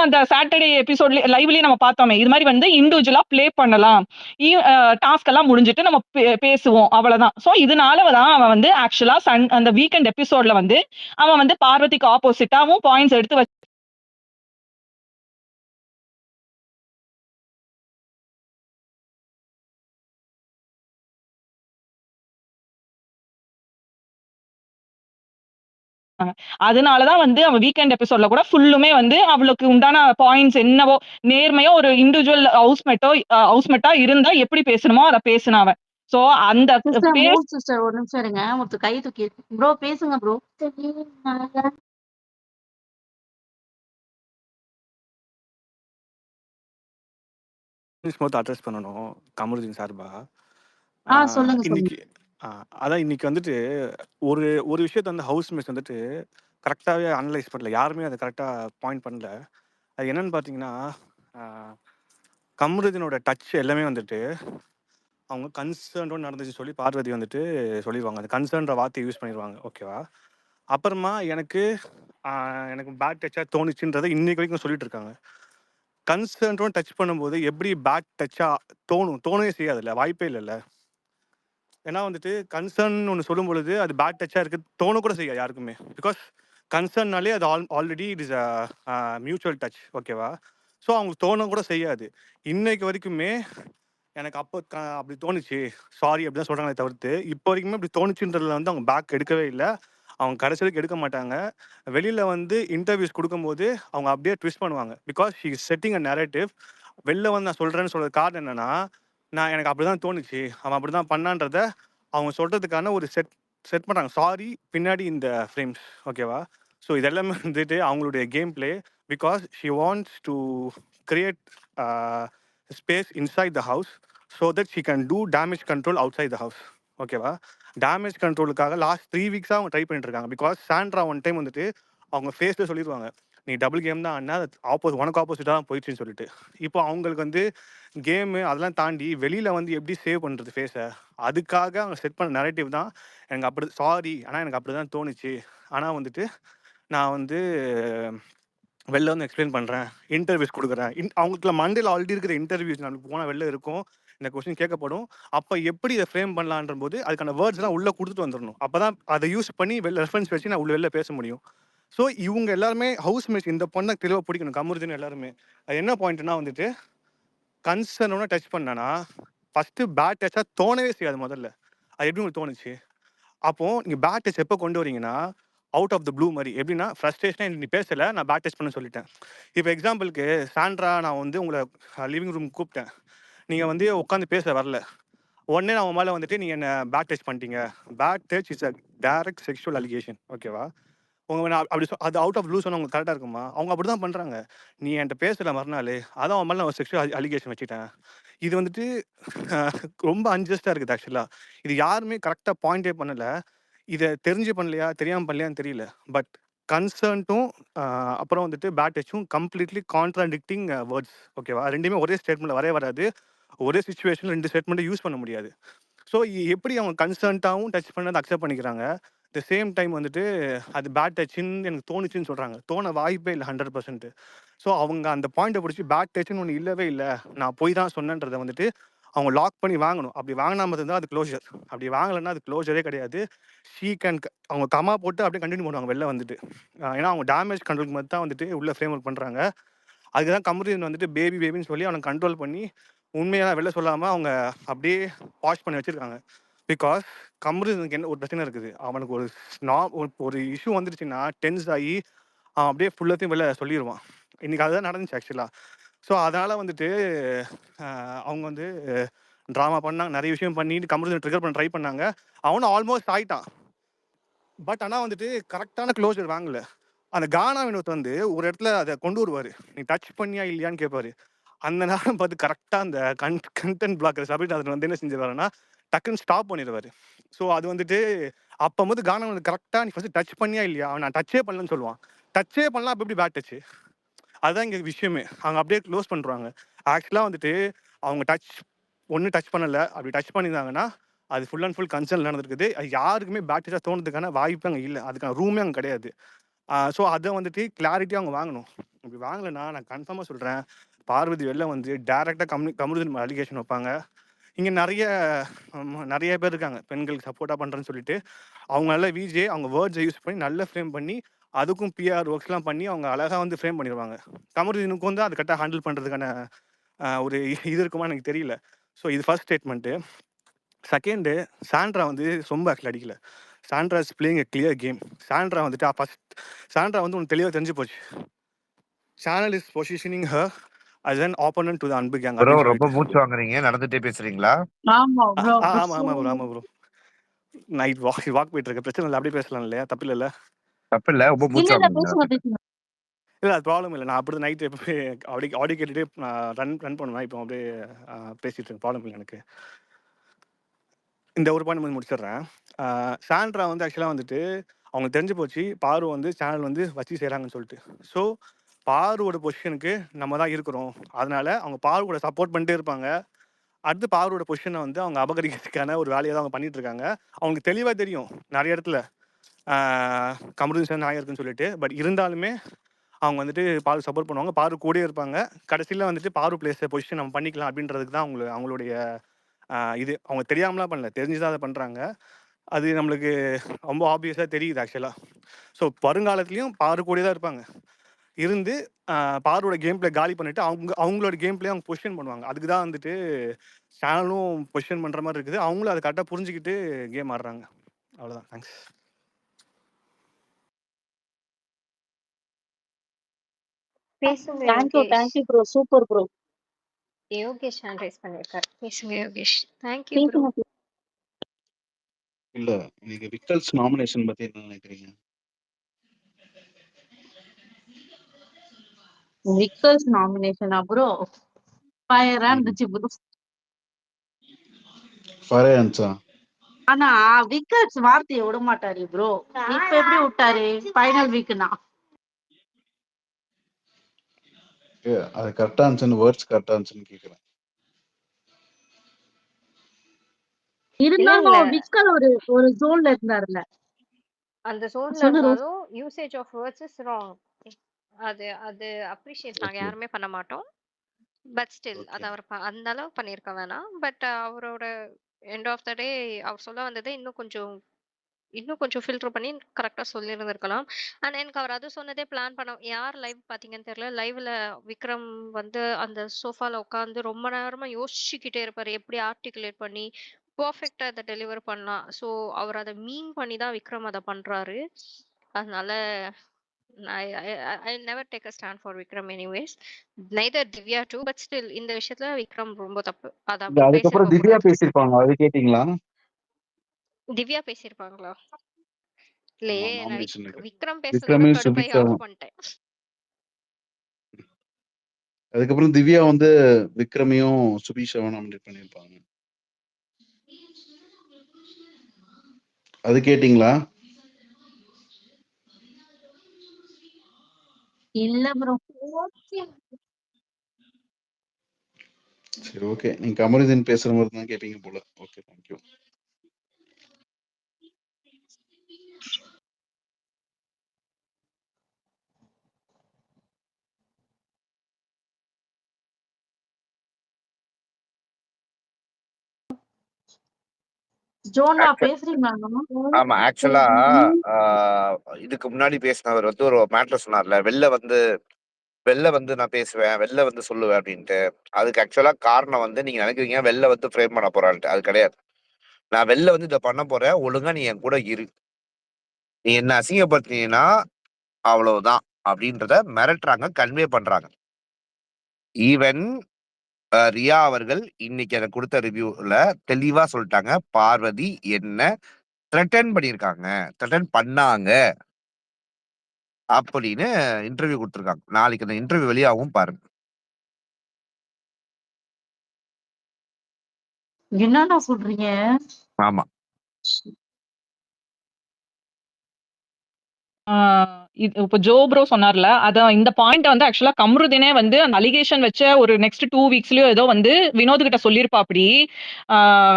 அந்த சாட்டர்டே எபிசோட்ல லைவ்லயே நம்ம பார்த்தோமே. இது மாரி வந்து இண்டிவிஜுவலா ப்ளே பண்ணலாம். ஈ அ டாஸ்க் எல்லாம் முடிஞ்சுட்டு நம்ம பேசுவோம். அவ்வளதான். சோ இதனால தான் அவன் வந்து ஆக்சுவலா அந்த வீக்கெண்ட் எபிசோட்ல வந்து அவன் வந்து பார்வதிக்கு ஆப்போசிட்டாவும் பாயிண்ட்ஸ் எடுத்து அதனால தான் வந்து அவன் வீக்கெண்ட் எபிசோட்ல கூட ஃபுல்லுமே வந்து அவளுக்கு உண்டான பாயிண்ட்ஸ் என்னவோ நேர்மையா ஒரு இண்டிவிஜுவல் ஹவுஸ்மேட்டா இருந்தா எப்படி பேசணுமோ அத பேசினா அவன். சோ அந்த சிஸ்டர் மூவ் சிஸ்டர் ஒரு நிமிஷம் இருங்க. ஒருத்தர் கை தூக்கி ப்ரோ பேசுங்க ப்ரோ. அட்ரஸ் பண்ணணும் கமருதீன் சார்பா. சொல்லுங்க இன்னைக்கு அதான் இன்னைக்கு வந்துட்டு ஒரு ஒரு விஷயத்த வந்து ஹவுஸ் மேட்ஸ் வந்துட்டு கரெக்டாகவே அனலைஸ் பண்ணல. யாருமே அதை கரெக்டாக பாயிண்ட் பண்ணல. அது என்னன்னு பார்த்தீங்கன்னா, கமருதீனோட டச் எல்லாமே வந்துட்டு அவங்க கன்சர்ன்டோடு நடந்துச்சு சொல்லி பார்வதி வந்துட்டு சொல்லிடுவாங்க. அந்த கன்சர்ன்ற வார்த்தையை யூஸ் பண்ணிடுவாங்க. ஓகேவா? அப்புறமா எனக்கு எனக்கு பேட் டச்சாக தோணுச்சுன்றதை இன்னைக்கு வரைக்கும் சொல்லிட்டு இருக்காங்க. கன்சர்ன்டோடு டச் பண்ணும்போது எப்படி பேட் டச்சாக தோணவே செய்யாதுல்ல, வாய்ப்பே இல்லைல்ல. ஏன்னா வந்துட்டு கன்சர்ன் ஒன்று சொல்லும் பொழுது அது பேட் டச்சாக இருக்குது தோணக்கூட செய்யாது யாருக்குமே. பிகாஸ் கன்சர்ன்னாலே அது already it is mutual touch. ஓகேவா? ஸோ அவங்களுக்கு தோணக்கூட செய்யாது. இன்னைக்கு வரைக்குமே எனக்கு அப்போ அப்படி தோணுச்சு, சாரி அப்படி தான் சொல்கிறாங்களே தவிர்த்து இப்போ வரைக்குமே அப்படி தோணுச்சுன்றதுல வந்து அவங்க பேக் எடுக்கவே இல்லை. அவங்க கடைசி வரைக்கும் எடுக்க மாட்டாங்க. வெளியில் வந்து இன்டர்வியூஸ் கொடுக்கும்போது அவங்க அப்படியே ட்விஸ்ட் பண்ணுவாங்க. Because she is setting a narrative. வெளில வந்து நான் சொல்கிறேன்னு சொல்கிறது காரணம் என்னென்னா, எனக்கு அப்படி தான் தோணுச்சு, அவன் அப்படி தான் பண்ணான்றத அவங்க சொல்கிறதுக்கான ஒரு செட் பண்ணுறாங்க. சாரி பின்னாடி இந்த ஃப்ரேம்ஸ். ஓகேவா? ஸோ இதெல்லாமே வந்துட்டு அவங்களுடைய game play. Because she wants to create space inside the house so that she can do damage control outside the house. ஓகேவா? டேமேஜ் கண்ட்ரோலுக்காக லாஸ்ட் 3 வீக்ஸாக அவங்க ட்ரை பண்ணிட்டு இருக்காங்க. பிகாஸ் சாண்ட்ரா ஒன் டைம் வந்துட்டு அவங்க ஃபேஸில் சொல்லிடுவாங்க, நீ டபுள் கேம் தான் ஆடினா உனக்கு ஆப்போசிட்டாக தான் போயிடுச்சுன்னு சொல்லிட்டு. இப்போ அவங்களுக்கு வந்து கேமு அதெல்லாம் தாண்டி வெளியில் வந்து எப்படி சேவ் பண்ணுறது ஃபேஸை, அதுக்காக அவங்க செட் பண்ண நரேட்டிவ் தான். எனக்கு அப்படி சாரி, ஆனால் எனக்கு அப்படி தான் தோணுச்சு. ஆனால் வந்துட்டு நான் வந்து வெளில வந்து எக்ஸ்பிளைன் பண்ணுறேன், இன்டர்வியூஸ் கொடுக்குறேன். அவங்களுக்குள்ள மண்டேல ஆல்ரெடி இருக்கிற இன்டர்வியூஸ் நம்மளுக்கு போனால் வெளில இருக்கும், இந்த கொஸ்டின் கேட்கப்படும். அப்போ எப்படி இதை ஃப்ரேம் பண்ணலான்ற போது அதுக்கான வேர்ட்ஸ்லாம் உள்ளே கொடுத்துட்டு வந்துடணும். அப்போ தான் அதை யூஸ் பண்ணி ரெஃபரன்ஸ் வச்சு நான் வெளில பேச முடியும். ஸோ இவங்க எல்லாருமே ஹவுஸ் மேட்ஸ் இந்த பொண்ணை தெளிவாக பிடிக்கணும், கமருதீன் எல்லாருமே. அது என்ன பாயிண்ட்னா வந்துட்டு கன்சர்னோட டச் பண்ணனா ஃபஸ்ட்டு பேட் டச்சாக தோணவே செய்யாது முதல்ல. அது எப்படி உங்களுக்கு தோணுச்சு? அப்போது நீங்கள் பேட் டச் எப்போ கொண்டு வரீங்கன்னா, அவுட் ஆஃப் த ப்ளூ மாதிரி. எப்படின்னா ஃப்ரஸ்ட்ரேஷனாக நீ பேசலை, நான் பேட் டச் பண்ண சொல்லிட்டேன். இப்போ எக்ஸாம்பிளுக்கு சாண்ட்ரா, நான் வந்து உங்களை லிவிங் ரூம் கூப்பிட்டேன், நீங்கள் வந்து உட்காந்து பேச வரல. உடனே நான் உன் மேலே வந்துட்டு நீங்கள் என்ன பேக் டச் பண்ணிட்டீங்க. Back touch is a direct sexual allegation. ஓகேவா? நான் அப்படி அது அவுட் ஆஃப் ப்ளூ சொன்னால் உங்களுக்கு கரெக்டாக இருக்குமா? அவங்க அப்படி தான் பண்ணுறாங்க. நீ என்கிட்ட பேசலை மறுநாள், அதான் அவன் மேலே நான் செக்ஷுவல் அலிகேஷன் வச்சுட்டேன். இது வந்துட்டு ரொம்ப அன்ஜஸ்டாக இருக்குது ஆக்சுவலாக. இது யாருமே கரெக்டாக பாயிண்டே பண்ணலை. இதை தெரிஞ்சு பண்ணலையா தெரியாமல் பண்ணலையான்னு தெரியல. பட் கன்சர்ன்ட்டும் அப்புறம் வந்துட்டு பேட் டச்சும் கம்ப்ளீட்லி கான்ட்ராடிக்டிங் வேர்ட்ஸ். ஓகேவா? ரெண்டுமே ஒரே ஸ்டேட்மெண்ட்டில் வரவே வராது. ஒரே சுச்சுவேஷனில் 2 ஸ்டேட்மெண்ட்டை யூஸ் பண்ண முடியாது. ஸோ எப்படி அவங்க கன்சர்ன்ட்டாகவும் டச் பண்ணதை அக்செப்ட் பண்ணிக்கிறாங்க, த சேம் டைம் வந்துட்டு அது பேட் டச்சுன்னு எனக்கு தோணுச்சுன்னு சொல்கிறாங்க. தோண வாய்ப்பே இல்லை 100%. ஸோ அவங்க அந்த பாயிண்ட்டை பிடிச்சி பேட் டச்சுன்னு ஒன்று இல்லவே இல்லை, நான் போய் தான் சொன்னேன்றதை வந்துட்டு அவங்க லாக் பண்ணி வாங்கணும். அப்படி வாங்கினா மட்டும்தான் அது க்ளோஷர். அப்படி வாங்கலைன்னா அது க்ளோஷரே கிடையாது. அவங்க கமா போட்டு அப்படியே கண்டினியூ பண்ணுவாங்க வெளில வந்துட்டு. ஏன்னா அவங்க டேமேஜ் கண்ட்ரோலுக்கு மட்டும் தான் வந்துட்டு உள்ள ஃப்ரேம் ஒர்க் பண்ணுறாங்க. அதுக்கு தான் கமருதீன் வந்துட்டு பேபி பேபின்னு சொல்லி அவனை கண்ட்ரோல் பண்ணி உண்மையாக வெளில சொல்லாமல் அவங்க அப்படியே வாஷ் பண்ணி வச்சுருக்காங்க. பிகாஸ் கமருதீனுக்கு என்ன ஒரு பிரச்சனை இருக்குது, அவனுக்கு ஒரு இஷ்யூ வந்துருச்சுன்னா டென்ஸ் ஆகி அவன் அப்படியே ஃபுல்லாத்தையும் வெளில சொல்லிடுவான். இன்றைக்கி அதுதான் நடந்துச்சு ஆக்சுவலாக. ஸோ அதனால் வந்துட்டு அவங்க வந்து ட்ராமா பண்ணாங்க, நிறைய விஷயம் பண்ணிட்டு கமருதீனை ட்ரிகர் பண்ண ட்ரை பண்ணாங்க. அவனும் ஆல்மோஸ்ட் ஆகிட்டான். பட் ஆனால் வந்துட்டு கரெக்டான க்ளோஷர் வாங்கலை. அந்த கானா வினோத் வந்து ஒரு இடத்துல அதை கொண்டு வருவார், நீ டச் பண்ணியா இல்லையான்னு கேட்பாரு. அந்த நேரம் பார்த்து கரெக்டாக அந்த கண்டென்ட் பிளாக்கர் சபரிநாதன் வந்து என்ன செஞ்சிருவாருன்னா டக்குன்னு ஸ்டாப் பண்ணிடுவார். ஸோ அது வந்துட்டு அப்போ வந்து கானா வந்து கரெக்டாக நீ ஃபஸ்ட்டு டச் பண்ணியா இல்லையா, அவன் நான் டச்சே பண்ணலன்னு சொல்லுவான். டச்சே பண்ணலாம், அப்போ எப்படி பேட் டச்சு? அதுதான் இங்கே விஷயமே. அவங்க அப்படியே க்ளோஸ் பண்ணுறாங்க. ஆக்சுவலாக வந்துட்டு அவங்க டச் பண்ணலை. அப்படி டச் பண்ணியிருந்தாங்கன்னா அது ஃபுல் அண்ட் ஃபுல் கன்சர்ன் நடந்திருக்குது. அது யாருக்குமே பேட் டச்சாக தோணுறதுக்கான வாய்ப்பு அங்கே இல்லை, அதுக்கான ரூமே அங்கே கிடையாது. ஸோ அதை வந்துட்டு கிளாரிட்டியாக அவங்க வாங்கணும். இப்படி வாங்கலைன்னா நான் கன்ஃபார்மாக சொல்கிறேன், பார்வதி வெளில வந்து டேரெக்டாக கமருதீன் அலிகேஷன் வைப்பாங்க. இங்கே நிறைய பேர் இருக்காங்க பெண்களுக்கு சப்போர்ட்டாக பண்ணுறேன்னு சொல்லிட்டு. அவங்க நல்ல விஜே அவங்க வேர்ட்ஸை யூஸ் பண்ணி நல்ல ஃப்ரேம் பண்ணி அதுக்கும் பிஆர் ஒர்க்ஸ்லாம் பண்ணி அவங்க அழகாக வந்து ஃப்ரேம் பண்ணிடுவாங்க. கமருதீனுக்கு வந்து அது கரெக்டாக ஹேண்டில் பண்ணுறதுக்கான ஒரு இது இருக்குமா எனக்கு தெரியல. ஸோ இது ஃபர்ஸ்ட் ஸ்டேட்மெண்ட்டு. செகண்டு, சாண்ட்ரா வந்து ரொம்ப ஆக்சுவலி அடிக்கல. Sandra is playing a clear game. Sandra வந்துட்டு சாண்ட்ரா வந்து உனக்கு தெளிவாக தெரிஞ்சு போச்சு. Channel is positioning her as an opponent to the Anbu gang bro அப்படின்னு ரொம்ப சொல்லிட்டு. மூச்சு வாங்குறீங்க, நடந்துட்டே பேசுறீங்களா? ஆமா ப்ரோ. ஆமாம் ப்ரோ. நைட் வாக் போயிட்டு இருக்க பிரச்சனை இல்லை, அப்படியே பேசலாம் இல்லையா? தப்பு இல்லைல்ல? தப்பு இல்ல, ரொம்ப மூச்சு இல்ல வாங்குறீங்க. பேசுங்க. இல்லை அது ப்ராப்ளம் இல்லை. நான் அப்படி நைட்டு எப்பவுமே ஆடியோ கேட்டுகிட்டே நான் ரன் பண்ணுவேன். இப்போ அப்படியே பேசிட்டு இருக்கேன், ப்ராப்ளம் இல்லை எனக்கு. இந்த ஒரு பாயிண்ட் வந்து முடிச்சிடுறேன். சாண்ட்ரா வந்து ஆக்சுவலாக வந்துட்டு அவங்க தெரிஞ்சு போச்சு பாரு வந்து சேனல் வந்து வச்சு செய்கிறாங்கன்னு சொல்லிட்டு. ஸோ பாருவோட பொசிஷனுக்கு நம்ம தான் இருக்கிறோம். அதனால அவங்க பாரு கூட சப்போர்ட் பண்ணிட்டே இருப்பாங்க. அடுத்து பாருவோட பொசிஷனை வந்து அவங்க அபகரிக்கிறதுக்கான ஒரு வேலையை தான் அவங்க பண்ணிட்டு இருக்காங்க. அவங்களுக்கு தெளிவாக தெரியும் நிறைய இடத்துல கமருதீன் நாயகம் இருக்குன்னு சொல்லிட்டு. பட் இருந்தாலுமே அவங்க வந்துட்டு பாரு சப்போர்ட் பண்ணுவாங்க, பாரு கூடயே இருப்பாங்க. கடைசியில் வந்துட்டு பாரு பிளேஸ் பொசிஷன் நம்ம பண்ணிக்கலாம் அப்படின்றதுக்கு தான் அவங்களுடைய இது அவங்க தெரியாமலாம் பண்ணல, தெரிஞ்சுதான் அதை பண்ணுறாங்க. அது நம்மளுக்கு ரொம்ப ஆப்வியஸாக தெரியுது ஆக்சுவலாக. ஸோ வருங்காலத்துலேயும் பாரு கூடயே தான் இருப்பாங்க. இருந்து பாரோட கேம் பிளே காலி பண்ணிட்டு அவங்களோட கேம் பிளே அவங்க பொசிஷன் பண்ணுவாங்க. அதுக்கு தான் வந்துட்டு சேனலும் பொசிஷன் பண்ணுற மாதிரி இருக்குது. அவங்களும் அதை கரெக்டாக புரிஞ்சுக்கிட்டு கேம் ஆடுறாங்க. அவ்வளோதான். தேங்க்ஸ். பேசுங்க thank you Yogesh. Bro. Super bro. Yogesh hand rice பண்ணிருக்காரு. பேசுங்க யோகேஷ். Thank you bro. பேசுங்க. இல்ல நீங்க விக்டல்ஸ் நாமினேஷன் பத்தி என்ன நினைக்கிறீங்க? Vickers நாமினேஷனா bro? ஃபயரா இருந்துச்சு ப்ரோ. ஃபயர் ஆன்சா? ஆனா விக்கர்ஸ் வார்த்தையை விட மாட்டாரு ப்ரோ. இப்ப எப்படி விட்டாரு ஃபைனல் வீக்னா? அது கரெக்டா இருந்துச்சுன்னு வேர்ட்ஸ் கரெக்டா இருந்துச்சுன்னு கேக்குறேன். இருந்தாலும் விக்கர் ஒரு ஜோன்ல இருந்தாருல. அந்த ஜோன்ல சொல்லு ரோஸ். இருந்தாலும் usage of words is wrong. அது அப்ரிஷியேட் நாங்க ஓகே யாருமே பண்ண மாட்டோம். பட் ஸ்டில் ஓகே அது அவர் அந்த அளவு பண்ணியிருக்க வேணாம். பட் அவரோட எண்ட் ஆஃப் த டே அவர் சொல்ல வந்தது இன்னும் கொஞ்சம் ஃபில்டர் பண்ணி கரெக்டா சொல்லியிருந்திருக்கலாம். அண்ட் எனக்கு அவர் அது சொன்னதே பிளான் பண்ண யார் லைவ் பார்த்தீங்கன்னு தெரியல. லைவ்ல விக்ரம் வந்து அந்த சோஃபால உட்கார்ந்து ரொம்ப நேரமா யோசிச்சுக்கிட்டே இருப்பாரு. எப்படி ஆர்டிகுலேட் பண்ணி பெர்ஃபெக்ட்டா இத டெலிவர் பண்ணலாம். ஸோ அவர் அத மீன் பண்ணி தான் விக்ரம் அத பண்றாரு. அதனால I never take a stand for Vikram anyways. Neither Divya too. But still இந்த விஷயத்துல விக்ரம் ரொம்ப தப்பு. அத அப்படி அதுக்கப்புறம் பேசியிருக்க திவ்யா கூடாது. பேசியிருப்பாங்க, அது கேட்டீங்களா? திவ்யா பேசியிருப்பாங்களா? இல்லையே, நான் நாமினேஷனுக்கு விக்ரம் பேசுனதோட விக்ரமே கடுப்பாயி சுபிக்ஷா. ஆஃப் பண்ணிட்டேன். அதுக்கப்புறம் திவ்யா வந்து விக்ரமையும் சுபிக்ஷாவும் நாமினேட் பண்ணியிருப்பாங்க, அது கேட்டீங்களா? இல்ல ப்ரோ. சரி ஓகே, நீங்க கமருதீன் பேசுற மாதிரி தான் கேட்பீங்க போல. Okay thank you. ஜோனா பேசுறீங்களா? ஆமா, ஆக்சுவலா இதுக்கு முன்னாடி பேசினவர் வந்து ஒரு மேட்டர் சொன்னார்ல, வெளில வந்து நான் பேசுவேன், வெளில வந்து சொல்லுவேன் அப்படின்ட்டு. அதுக்கு ஆக்சுவலா காரணம் வந்து நீங்க நினைக்கிறீங்க வெளில வந்து ஃப்ரேம் பண்ண போறான்ட்டு. அது கிடையாது. நான் வெளில வந்து இதை பண்ண போறேன், ஒழுங்கா நீ என் கூட இரு, நீ என்ன அசிங்கப்படுத்தினீங்கன்னா அவ்வளவுதான் அப்படின்றத மிரட்டுறாங்க, கன்வே பண்றாங்க. ஈவன் ரியா அவர்கள் இன்னைக்கு எனக்கு கொடுத்த ரிவ்யூல தெளிவா சொல்லிட்டாங்க, பார்வதி என்ன த்ரெட்டன் பண்ணியிருக்காங்க, த்ரெட்டன் பண்ணாங்க அப்படின்னு இன்டர்வியூ கொடுத்துருக்காங்க. நாளைக்கு அந்த இன்டர்வியூ வெளியாகவும் பாருங்க. என்னடா சொல்றீங்க? ஆமா, இது இப்ப ஜோ ப்ரோ சொன்னார்ல, இந்த பாயிண்ட்ட வந்து ஆக்சுவலா கம்ருதீனே வந்து அந்த அலிகேஷன் வச்ச ஒரு நெக்ஸ்ட் 2 வீக்ஸ்லயோ ஏதோ வந்து வினோத் கிட்ட சொல்லியிருப்பாப்படி. ஆ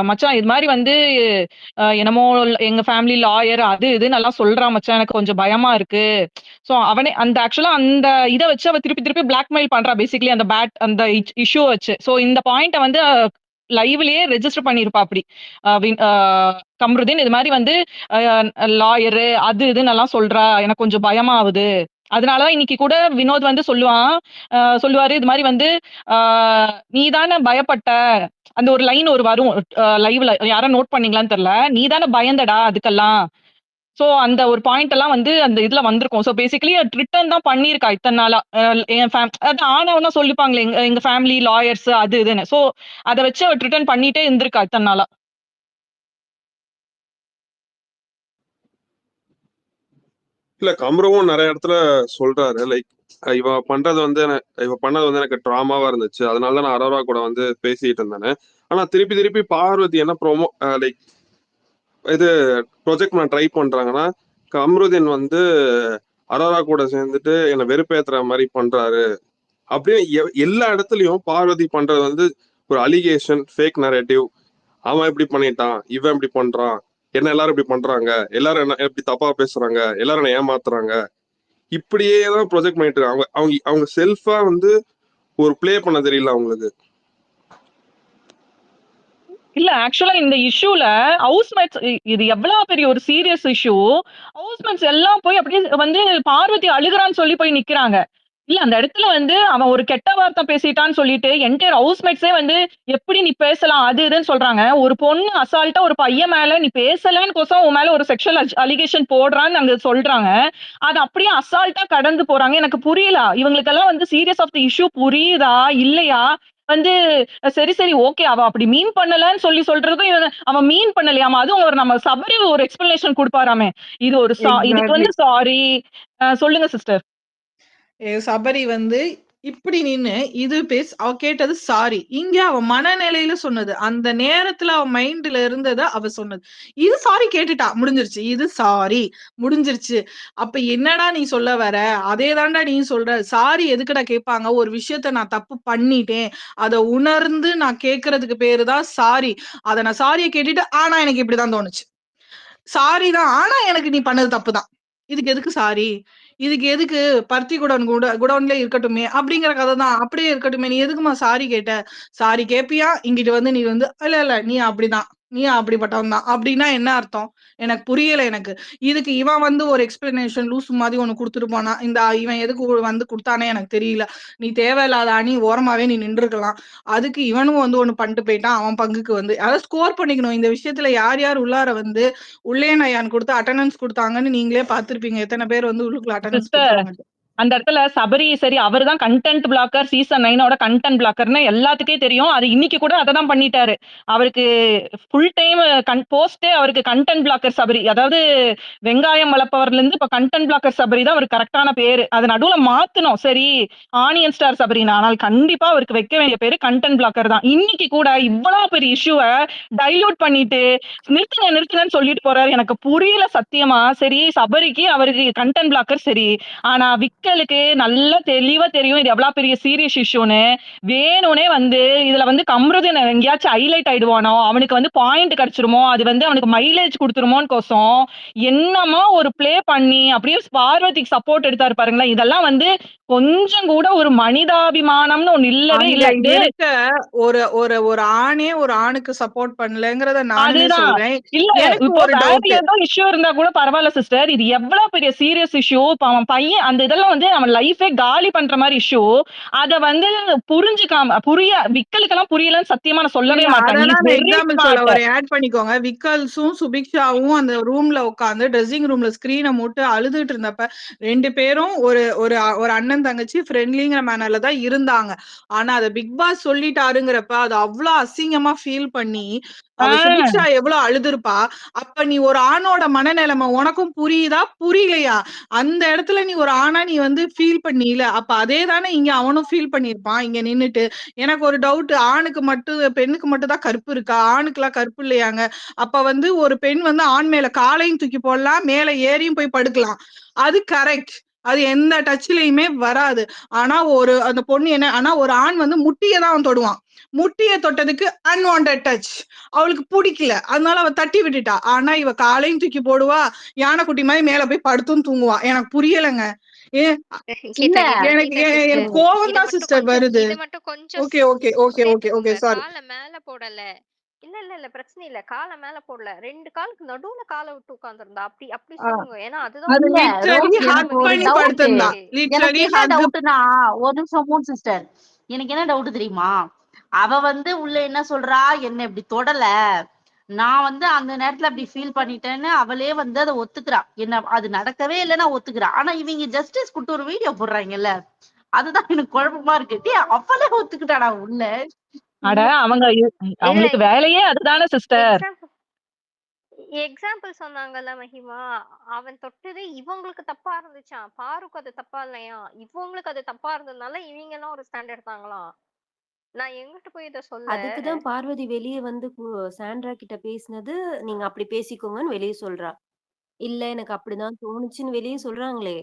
மச்சான் இது மாரி வந்து என்னமோ எங்க ஃபேமிலி லாயர் அது இதுன்னு எல்லாம் சொல்றான் மச்சான். எனக்கு கொஞ்சம் பயமா இருக்கு. ஸோ அவனே அந்த ஆக்சுவலா அந்த இத வச்சு அவ திருப்பி திருப்பி பிளாக்மெயில் பண்றா பேசிக்கலி அந்த இஷ்யூ வச்சு. ஸோ இந்த பாயிண்ட்ட வந்து லைவ்லயே ரெஜிஸ்டர் பண்ணியிருப்பாப்படி. கம்ருதீன் இது மாரி வந்து லாயரு அது இதுன்னு எல்லாம் சொல்றா. எனக்கு கொஞ்சம் பயமா ஆவுது. அதனால தான் இன்னைக்கு கூட வினோத் வந்து சொல்லுவாரு இது மாரி வந்து ஆ "நீ தானே பயப்பட்ட." அந்த ஒரு லைன் வரும் லைவ்ல யாரோ நோட் பண்ணீங்களான்னு தெரியல. "நீ தானே பயந்தடா அதுக்கெல்லாம்." சோ அந்த ஒரு பாயிண்ட் எல்லாம் வந்து அந்த இதுல வந்திருக்கும். சோ பேசிக்கலி ரிட்டர்ன் தான் பண்ணியிருக்கா இத்தன நாளா. என் அது ஆனவனா சொல்லிப்பாங்களே எங்க எங்க ஃபேமிலி லாயர்ஸ் அது இதுன்னு. சோ அத வச்சு அவ ரிட்டர்ன் பண்ணிட்டே இருந்திருக்கா இத்தன நாளா. இல்ல கம்ருவும் நிறைய இடத்துல சொல்றாரு லைக் இவ பண்றது வந்து இவ பண்ணது வந்து எனக்கு ட்ராமாவா இருந்துச்சு, அதனால நான் அரோரா கூட வந்து பேசிட்டு இருந்தேன்னு. ஆனா திருப்பி திருப்பி பார்வதி என்ன லைக் இது ப்ரொஜெக்ட் நான் ட்ரை பண்றாங்கன்னா, கம்ருதீன் வந்து அரோரா கூட சேர்ந்துட்டு என்னை வெறுப்பேத்துற மாதிரி பண்றாரு அப்படியே எல்லா இடத்துலயும் பார்வதி பண்றது வந்து ஒரு அலிகேஷன், ஃபேக் நரேட்டிவ். அவன் இப்படி பண்ணிட்டான், இவன் இப்படி பண்றான், என்ன எல்லாரும் இப்படி பண்றாங்க, எல்லாரும் என்ன எப்படி தப்பா பேசுறாங்க, எல்லாரும் என்ன ஏமாத்துறாங்க, இப்படியே தான் ப்ரொஜெக்ட் பண்ணிட்டு இருக்காங்க. அவங்க அவங்க அவங்க செல்ஃபா வந்து ஒரு ப்ளே பண்ண தெரியல அவங்களுக்கு. இல்ல ஆக்சுவலா இந்த இஷ்யூல ஹவுஸ்மேட்ஸ் இது எவ்வளவு பெரிய ஒரு சீரியஸ் இஷ்யூ. ஹவுஸ்மேட்ஸ் எல்லாம் போய் அப்படியே வந்து பார்வதி அழுகுறான்னு சொல்லி போய் நிக்கிறாங்க. இல்ல அந்த இடத்துல வந்து அவன் ஒரு கெட்ட வார்த்தை பேசிட்டான்னு சொல்லிட்டு என்டையர் ஹவுஸ்மேட்ஸே வந்து எப்படி நீ பேசலாம் அது இதுன்னு சொல்றாங்க. ஒரு பொண்ணு அசால்ட்டா ஒரு பையன் மேல நீ பேசலன்னு கோசம் உன் மேல ஒரு செக்ஷுவல் அலிகேஷன் போடுறான்னு அங்க சொல்றாங்க. அது அப்படியே அசால்ட்டா கடந்து போறாங்க. எனக்கு புரியல. இவங்களுக்கெல்லாம் வந்து சீரியஸ் ஆஃப் தி இஷ்யூ புரியுதா இல்லையா? வந்து சரி, சரி. ஓகே. அவ அப்படி மீன் பண்ணலன்னு சொல்லி சொல்றதும் அவன் மீன் பண்ணலையாமா. அதுவும் நம்ம சபரி ஒரு எக்ஸ்பிளனேஷன் குடுப்பாராமே. இது ஒரு இதுக்கு எக்ஸாக்ட்லி. வந்து சாரி. சொல்லுங்க சிஸ்டர். சபரி வந்து இப்படி நின்னு இது அவ கேட்டது சாரி. இங்க அவ மனநிலையில சொன்னது. அந்த நேரத்துல அவ மைண்ட்ல இருந்தத அவ சொன்னது. இது சாரி கேட்டுட்டா. முடிஞ்சிருச்சு. இது சாரி. முடிஞ்சிருச்சு. அப்ப என்னடா நீ சொல்ல வர? அதே தான்டா நீயும் சொல்ற. சாரி எதுக்குடா கேட்பாங்க? ஒரு விஷயத்த நான் தப்பு பண்ணிட்டேன். அத உணர்ந்து நான் கேட்கறதுக்கு பேரு தான் சாரி. அத நான் சாரிய கேட்டுட்டு, ஆனா எனக்கு இப்படிதான் தோணுச்சு. சாரி தான். ஆனா எனக்கு நீ பண்ணது தப்பு தான். இதுக்கு எதுக்கு சாரி? இதுக்கு எதுக்கு பருத்தி குடோன்லயே இருக்கட்டுமே! அப்படிங்கிற கத தான். அப்படியே இருக்கட்டுமே! நீ எதுக்கும்மா சாரி கேட்ட? சாரி கேட்பியா? இங்கிட்டு வந்து நீ வந்து இல்ல, இல்ல நீ அப்படிதான். நீ அப்படிப்பட்டவன் தான். அப்படின்னா என்ன அர்த்தம்? எனக்கு புரியல எனக்கு. இதுக்கு இவன் வந்து ஒரு எக்ஸ்பிளனேஷன் லூசு மாதிரி ஒண்ணு குடுத்துட்டு போனான். இவன் எதுக்கு வந்து குடுத்தானே எனக்கு தெரியல. நீ தேவையில்லாத அணி ஓரமாவே நீ நின்றுக்கலாம். அதுக்கு இவனும் வந்து ஒண்ணு பண்ணிட்டு போயிட்டான். அவன் பங்குக்கு வந்து அதாவது ஸ்கோர் பண்ணிக்கணும். இந்த விஷயத்துல யார் யார் உள்ளார வந்து உள்ளே நயான் குடுத்து அட்டெண்டன்ஸ் குடுத்தாங்கன்னு நீங்களே பார்த்திருப்பீங்க. எத்தன பேர் வந்து உள்ளுக்குள்ள அட்டெண்டன்ஸ் சிஸ்டர் குடுத்தாங்கன்ட்டு. அந்த இடத்துல சபரி சரி அவர் தான் கண்டென்ட் பிளாக்கர் சீசன் 9 கண்டென்ட் பிளாக்கர்னு எல்லாத்துக்கே தெரியும். அது இன்னைக்கு கூட அதை தான் பண்ணிட்டாரு. அவருக்கு ஃபுல் டைம் போஸ்டே அவருக்கு கண்டென்ட் பிளாக்கர் சபரி. அதாவது வெங்காயம் வளர்ப்பவர்ல இருந்து இப்ப கண்டென்ட் பிளாக்கர் சபரி தான் அவருக்கு கரெக்டான பேரு. அது நடுவுல மாத்தணும். சரி ஆனியன் ஸ்டார் சபரினா, ஆனால் கண்டிப்பா அவருக்கு வைக்க வேண்டிய பேரு கண்டென்ட் பிளாக்கர் தான். இன்னைக்கு கூட இவ்வளவு பெரிய இஷ்யூவை டைல்யூட் பண்ணிட்டு நிறுத்துங்க நிறுத்துங்கன்னு சொல்லிட்டு போறாரு. எனக்கு புரியல சத்தியமா. சரி சபரிக்கு அவருக்கு கண்டென்ட் பிளாக்கர் சரி. ஆனா விக்கலுக்கு நல்லா தெளிவா தெரியும் இது எவ்வளவு பெரிய சீரியஸ் இஷ்யூன்னு. வேணும்னே வந்து இதுல வந்து கம்ருதீன் எங்கேயாச்சும் ஹைலைட் ஆயிடுவானோ, அவனுக்கு வந்து பாயிண்ட் கிடைச்சிருமோ, அது வந்து அவனுக்கு மைலேஜ் கொடுத்துருமோன்னு கோசம் என்னமா ஒரு ப்ளே பண்ணி அப்படியே பார்வதிக்கு சப்போர்ட் எடுத்தாரு பாருங்களேன். இதெல்லாம் வந்து கொஞ்சம் கூட ஒரு மனிதாபிமானம்னு ஒண்ணு இல்லவே அங்க இல்ல. இது இருக்க ஒரு ஒரு ஒரு ஆணே ஒரு ஆணுக்கு சப்போர்ட் பண்ணலங்கிறத நானுமே அதுதான். சொல்றேன். இல்ல எனக்கு இப்போ ஒரு வேற டவுட். ஏதோ இஷ்யூ இருந்தா கூட பரவாயில்ல சிஸ்டர். இது எவ்வளவு பெரிய சீரியஸ் இஷ்யூ. இப்ப அவன் பையன் அந்த இதெல்லாம் வந்து அவன் லைஃபே காலி பண்ற மாதிரி இஷ்யூ. அத வந்து விக்கலுக்கெல்லாம் புரியலன்னு சத்தியமா நான் சொல்லவே இல்ல மாட்டேன். He is அததான் நான் very எக்ஸாம்பிள் smart. சொல்ல ஒரு ஆட் பண்ணிக்கோங்க. விக்கல்ஸும் சுபிக்ஷாவும் அந்த ரூம்ல உட்கார்ந்து ட்ரெஸ்ஸிங் ரூம்ல ஸ்கிரீனை மூட்டு அழுதுட்டு இருந்தப்ப 2 பேரும் ஒரு ஒரு ஒரு அண்ணன் தங்கச்சி ஃப்ரெண்ட்லிங்கிற மேனர்ல தான் இருந்தாங்க. ஆனா அத பிக் பாஸ் சொல்லிட்டாருங்கிறப்ப அது அவ்வளவு அசிங்கமா ஃபீல் பண்ணி ஆ. அவ சுபிக்ஷா எவ்வளவு அழுதுருப்பா. அப்ப நீ ஒரு ஆணோட மனநிலைமை உனக்கும் புரியுதா? புரியலையா? அந்த இடத்துல நீ ஒரு ஆணா நீ வந்து ஃபீல் பண்ணீல. அப்ப அதே தானே இங்க அவனும் ஃபீல் பண்ணியிருப்பான். இங்க நின்னுட்டு. எனக்கு ஒரு டவுட். ஆணுக்கு மட்டும் பெண்ணுக்கு மட்டும் தான் கற்பு இருக்கா? ஆணுக்குலாம் கற்பு இல்லையாங்க? அப்ப வந்து ஒரு பெண் வந்து ஆண் மேல காலையும் தூக்கி போடலாம். மேல ஏறியும் போய் படுக்கலாம். அது கரெக்ட். அது எந்த டச்லயுமே வராது. ஆனா அந்த பொண்ணு என்ன ஆனா ஒரு ஆண் வந்து முட்டிய தான் அவன் தொடுவான். முட்டிய தொட்டதுக்கு அன்வான்டட் டச். அவளுக்கு புடிக்கல. அதனால அவ தட்டி விட்டுட்டா. ஆனா இவ காலையும் தூக்கி போடுவா. யானைக்குட்டி மாதிரி மேல போய் படுத்தும் தூங்குவா. எனக்கு புரியலங்க. ஏன் இல்ல கீதா, கீதா, எனக்கு கீதா எனக்கு சிஸ்டர். கோவம் இத தான் மட்டும் சிஸ்டர் கொஞ்சம் வருது. இத மட்டும் கொஞ்சம் okay okay okay okay okay சேர்த்துக்கோங்க. சாரி. கால மேல போடல. இல்ல பிரச்சனை இல்ல. கால மேல போடல. 2 காலுக்கு நடுவுல கால விட்டு உட்கார்ந்திருந்தா. அப்படி அப்படி சொல்லுங்க. ஏன்னா அதுதான் அது இல்ல லிட்ரலி ரோஸ், உண்மையான எனக்கு ஹக் ஒரு பண்ணி மனிதநேயம். டவுட். படுத்திருந்தா. எனக்கு லிட்ரலி என்ன ஹக். டவுட்னா, ஒரு நிமிஷம் மூணு சிஸ்டர், எனக்கு என்ன டவுட் தெரியுமா? அவ வந்து உள்ள என்ன சொல்றா, என்ன இப்படி தொடல, நான் வந்து அந்த நேரத்துல அப்படி ஃபீல் பண்ணிட்டேன்னு அவளே வந்து அதை ஒத்துக்கிறா. என்ன அது நடக்கவே இல்லை நான் ஒத்துக்கிறேன். ஆனா இவங்க ஜஸ்டிஸ் கொடுத்து ஒரு வீடியோ போடுறாங்கல்ல, அதுதான் எனக்கு குழப்பமா இருக்கு. அவளே ஒத்துக்கிட்டாடா உள்ள. அட அவங்க இல்ல அவங்களுக்கு வேலையே அதுதானே சிஸ்டர். எக்ஸாம்பிள் எக்ஸாம்பிள் சொன்னாங்கல்ல மஹிமா. அவன் தொட்டது இவங்களுக்கு தப்பா இருந்துச்சாம். பாருக்கு அது தப்பா இல்லையா? இவங்களுக்கு அது தப்பா இருந்ததுனால இவங்க எல்லாம் ஒரு ஸ்டாண்ட் எடுத்தாங்களாம். நான் எங்கிட்டு போய் இத சொல்ல? அதுக்கு தான் பார்வதி வெளிய வந்து சாண்ட்ரா கிட்ட பேசினது, நீங்க அப்படி பேசிக்கோங்கன்னு வெளிய சொல்றா. இல்ல எனக்கு அப்படிதான் தோணுச்சுன்னு வெளிய சொல்றாங்களே.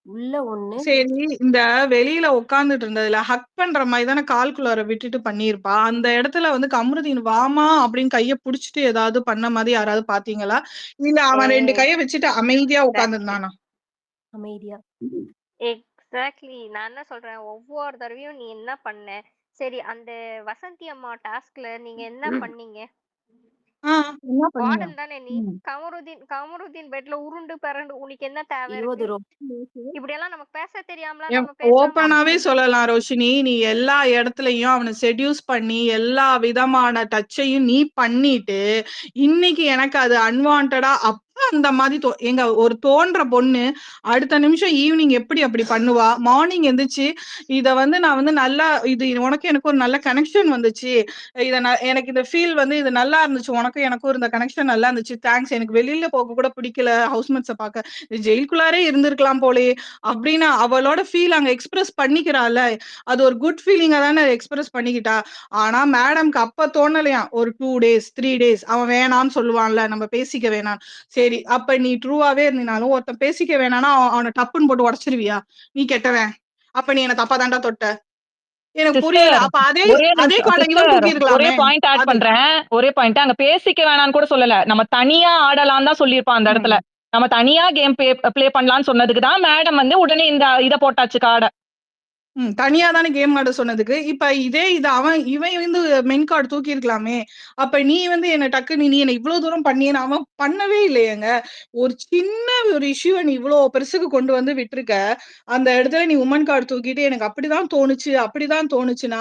உள்ள ஒண்ணு சரி, இந்த வெளியில உட்கார்ந்துட்டு இருந்ததுல ஹக் பண்ற மாதிரி தானே கால்குள்ளார விட்டுட்டு பண்ணியிருப்பா. அந்த இடத்துல வந்து கம்ருதீன் வாமா அப்படின்னு கைய புடிச்சிட்டு ஏதாவது பண்ண மாதிரி யாராவது பாத்தீங்களா? இல்ல அவன் 2 கைய வச்சுட்டு அமைதியா எக்ஸாக்ட்லி உட்கார்ந்துருந்தானா? அமைதியா. எக்ஸாக்ட்லி நான் என்ன சொல்றேன், ஒவ்வொரு தடவையும் நீ என்ன பண்ண? சரி, அந்த வசந்தி அம்மா டாஸ்க்ல நீங்க என்ன பண்ணீங்க? என்ன பண்ணீங்க? வார்டன் தானே நீ. கமருதீன் பெட்ல உருண்டு பெரண்டு உனக்கு என்ன தேவை ஐயோ! இருக்கு? அது ரொம்ப மோசம். இப்படியெல்லாம் நம்ம பேச தெரியாமல நம்ம பேசாம ஓப்பனாவே இருக்கோம். சொல்லலாம் ரோஷினி. நீ எல்லா இடத்துலயும் அவன செட்யூஸ் பண்ணி எல்லா விதமான டச்சையும் நீ பண்ணிட்டு, இன்னைக்கு எனக்கு அது அன்வான்டடா அப்ப அந்த மாதிரி ஏங்க ஒரு தோன்ற பொண்ணு அடுத்த நிமிஷம் ஈவினிங் எப்படி அப்படி பண்ணுவா? மார்னிங் எந்திரிச்சு இத வந்து நான் வந்து நல்லா இது உனக்கும் எனக்கும் ஒரு நல்ல கனெக்ஷன் வந்துச்சு. எனக்கு இந்த ஃபீல் வந்து இது நல்லா இருந்துச்சு. உனக்கும் எனக்கும் இருந்த கனெக்ஷன் நல்லா இருந்துச்சு. தேங்க்ஸ். எனக்கு வெளியில போக கூட பிடிக்கல ஹவுஸ்மேட்ஸ பாக்க. ஜெயிலுக்குள்ளாரே இருந்திருக்கலாம் போலயே! அப்படின்னு அவளோட ஃபீல் அங்க எக்ஸ்பிரஸ் பண்ணிக்கிறாள்ல. அது ஒரு குட் ஃபீலிங்கா தானே எக்ஸ்பிரஸ் பண்ணிக்கிட்டா. ஆனா மேடம்க்கு அப்ப தோணலையாம். ஒரு 2 டேஸ், 3 டேஸ் அவன் வேணான்னு சொல்லுவான்ல, நம்ம பேசிக்க வேணாம். சரி, அப்ப நீ ட்ரூவாவே இருந்தீனாலும் ஒருத்தன் பேசிக்க வேணாம்னா அவன டப்புன்னு போட்டு உடைச்சிருவியா? நீ கெட்டவன். அப்ப நீ என்ன தப்பா தான்டா தொட்ட. எனக்கு புரியல. சிஸ்டர் அப்ப அதே ஒரே அதே நிமிஷம் கார்ட இவன் சிஸ்டர், தூக்கி ஒரே இருக்கலாமே. பாயிண்ட் ஆட் அது பண்றேன். ஒரே பாயிண்ட் அங்க பேசிக்க வேணாம்னு கூட சொல்லல. நம்ம தனியா ஆடலாம் தான் சொல்லியிருப்பான் அந்த இடத்துல. நம்ம தனியா கேம் ப்ளே பண்ணலாம்னு சொன்னதுக்கு தான் மேடம் வந்து உடனே இந்த இத போட்டாச்சு கார்ட. தனியா தானே கேம் ஆட சொன்னதுக்கு. இப்ப இவன் வந்து மென் கார்டு தூக்கியிருக்கலாமே. அப்ப நீ வந்து என்ன டக்குன்னு நீ என்ன இவ்ளோ தூரம் பண்ணியேன்னு அவன் பண்ணவே இல்லையேங்க. ஒரு சின்ன ஒரு இஷ்யூவ நீ இவ்ளோ பெருசுக்கு கொண்டு வந்து விட்டுருக்க. அந்த இடத்துல நீ உமன் கார்டு தூக்கிட்டு எனக்கு அப்படிதான் தோணுச்சு, அப்படிதான் தோணுச்சுன்னா,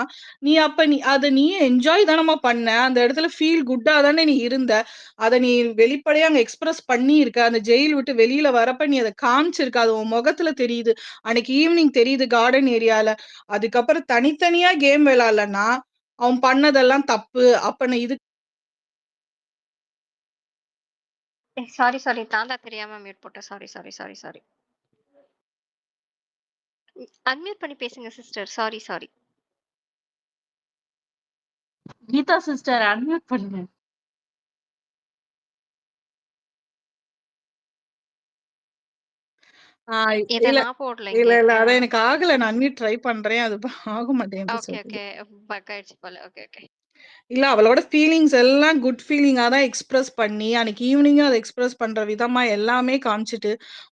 நீ என்ஜாய் தானம்மா பண்ண. அந்த இடத்துல ஃபீல் குட்டா தானே நீ இருந்த. அத நீ வெளிப்படையா அங்க எக்ஸ்பிரஸ் பண்ணியிருக்க. அந்த ஜெயில் விட்டு வெளியில வரப்ப நீ அத காமிச்சிருக்க. அது உன் முகத்துல தெரியுது. அன்னைக்கு ஈவினிங் தெரியுது கார்டன் ஏரியால. அதுக்கப்புறம் தனித்தனியா கேம் விளையாடலன்னா, அவன் பண்ணதெல்லாம் தப்பு. அப்ப நான் இது சாரி நான் தான் தெரியாம மியூட் போட்டேன். சாரி. அன்மியூட் பண்ணி பேசுங்க sister. Sorry. Geetha sister unmute பண்ணுங்க. ஆ இத இல்ல, நான் போடல இல்ல, இங்க. இல்ல. அதான் எனக்கு ஆகல. நான் அன்மியூட் ட்ரை பண்றேன். அது ஆக மாட்டேங்குது சொல்லுது. ஓகே. பக் ஆயிடுச்சு போல. ஓகே. இல்ல அவளோட ஃபீலிங்ஸ் எல்லாம் குட் ஃபீலிங்கா தான் எக்ஸ்பிரஸ் பண்ணி, அன்னைக்கு ஈவினிங்கும் அத எக்ஸ்பிரஸ் பண்ற விதமா எல்லாமே காமிச்சுட்டு,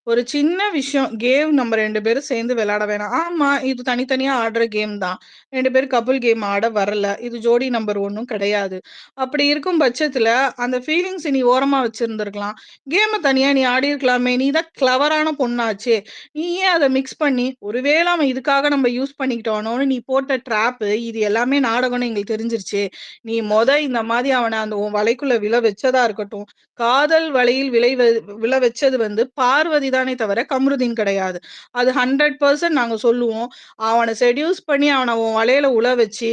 ஒரு சின்ன விஷயம் கேம் நம்ம 2 பேரும் சேர்ந்து விளையாட வேணாம். ஆமா, இது தனித்தனியா ஆடுற கேம் தான். 2 பேரும் கப்புல் கேம் ஆட வரல. இது ஜோடி நம்பர் 1ம் கிடையாது. அப்படி இருக்கும் பட்சத்துல, அந்த ஃபீலிங்ஸ நீ ஓரமா வச்சிருந்திருக்கலாம். கேம தனியா நீ ஆடியிருக்கலாமே. நீ தான் கிளவரான பொண்ணாச்சே. நீ ஏன் அத மிக்ஸ் பண்ணி, ஒருவேள அவன் இதுக்காக நம்ம யூஸ் பண்ணிக்கிட்டானோன்னு நீ போட்ட ட்ராப்பு, இது எல்லாமே நாடகம்னு எங்களுக்கு தெரிஞ்சிருச்சே. நீ இந்த மாதிரி அவன அந்த உன் வலைக்குள்ள விழ வச்சதா இருக்கட்டும், காதல் வலையில் விழ வச்சது வந்து பார்வதி தானே தவிர கம்ருதீன் கிடையாது. அது 100% நாங்க சொல்லுவோம். அவன செட்யூஸ் பண்ணி அவன உன் வலையில உழ வச்சு,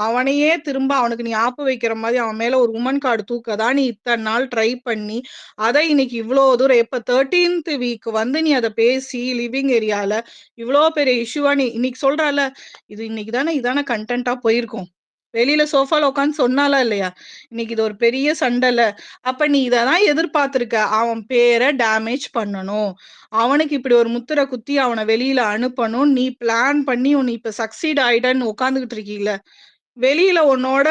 அவனையே திரும்ப அவனுக்கு நீ ஆப்பு வைக்கிற மாதிரி அவன் மேல ஒரு உமன் கார்டு தூக்க தான் நீ இத்தன நாள் ட்ரை பண்ணி, அத இன்னைக்கு இவ்ளோ தூரம் எப்ப 13th வீக் வந்து நீ அத பேசி லிவிங் ஏரியால இவ்ளோ பெரிய இஷ்யூவா நீ இன்னைக்கு சொல்றல்ல, இது இன்னைக்கு தானே இதான கன்டென்ட்டா போயிருக்கும். வெளியில சோஃபால உட்கார்ந்து சொன்னாலா இல்லையா? இன்னைக்கு இது ஒரு பெரிய சண்டைல. அப்ப நீ இததான் எதிர்பார்த்திருக்க. அவன் பேர டேமேஜ் பண்ணணும். அவனுக்கு இப்படி ஒரு முத்திர குத்தி அவன வெளியில அனுப்பணும். நீ பிளான் பண்ணி நீ இப்ப சக்சீட் ஆயிட்டன்னு உட்கார்ந்துகிட்டு இருக்கீல்ல. வெளியில உன்னோட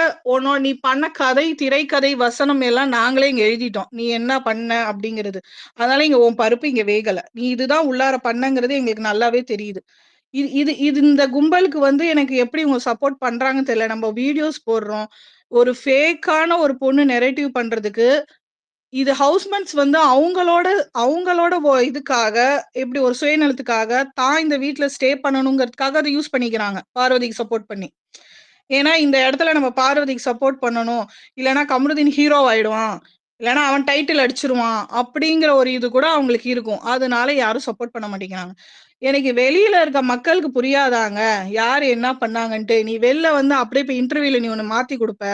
நீ பண்ண கதை, திரைக்கதை, வசனம் எல்லாம் நாங்களே இங்க எழுதிட்டோம். நீ என்ன பண்ண அப்படிங்கிறது. அதனால இங்க உன் பருப்பு இங்க வேகல. நீ இதுதான் உள்ளார பண்ணங்கிறது எங்களுக்கு நல்லாவே தெரியுது. இது இது இது இந்த கும்பலுக்கு வந்து எனக்கு எப்படி இவங்க சப்போர்ட் பண்றாங்கன்னு தெரியல. நம்ம வீடியோஸ் போடுறோம். ஒரு ஃபேக்கான ஒரு பொண்ணு நெரேட்டிவ் பண்றதுக்கு, இது ஹவுஸ்மெட்ஸ் வந்து அவங்களோட இதுக்காக, எப்படி ஒரு சுயநலத்துக்காக, தான் இந்த வீட்ல ஸ்டே பண்ணணுங்கிறதுக்காக அத யூஸ் பண்ணிக்கிறாங்க. பார்வதிக்கு சப்போர்ட் பண்ணி. ஏன்னா இந்த இடத்துல நம்ம பார்வதிக்கு சப்போர்ட் பண்ணணும். இல்லன்னா கமருதீன் ஹீரோ ஆயிடுவான். இல்லன்னா அவன் டைட்டில் அடிச்சிருவான். அப்படிங்கிற ஒரு இது கூட அவங்களுக்கு இருக்கும். அதனால யாரும் சப்போர்ட் பண்ண மாட்டேங்கிறாங்க. எனக்கு வெளியில இருக்க மக்களுக்கு புரியாதாங்க, யார் என்ன பண்ணாங்கன்ட்டு. நீ வெளில வந்து அப்படியே இப்ப இன்டர்வியூல நீ ஒண்ணு மாத்தி குடுப்ப.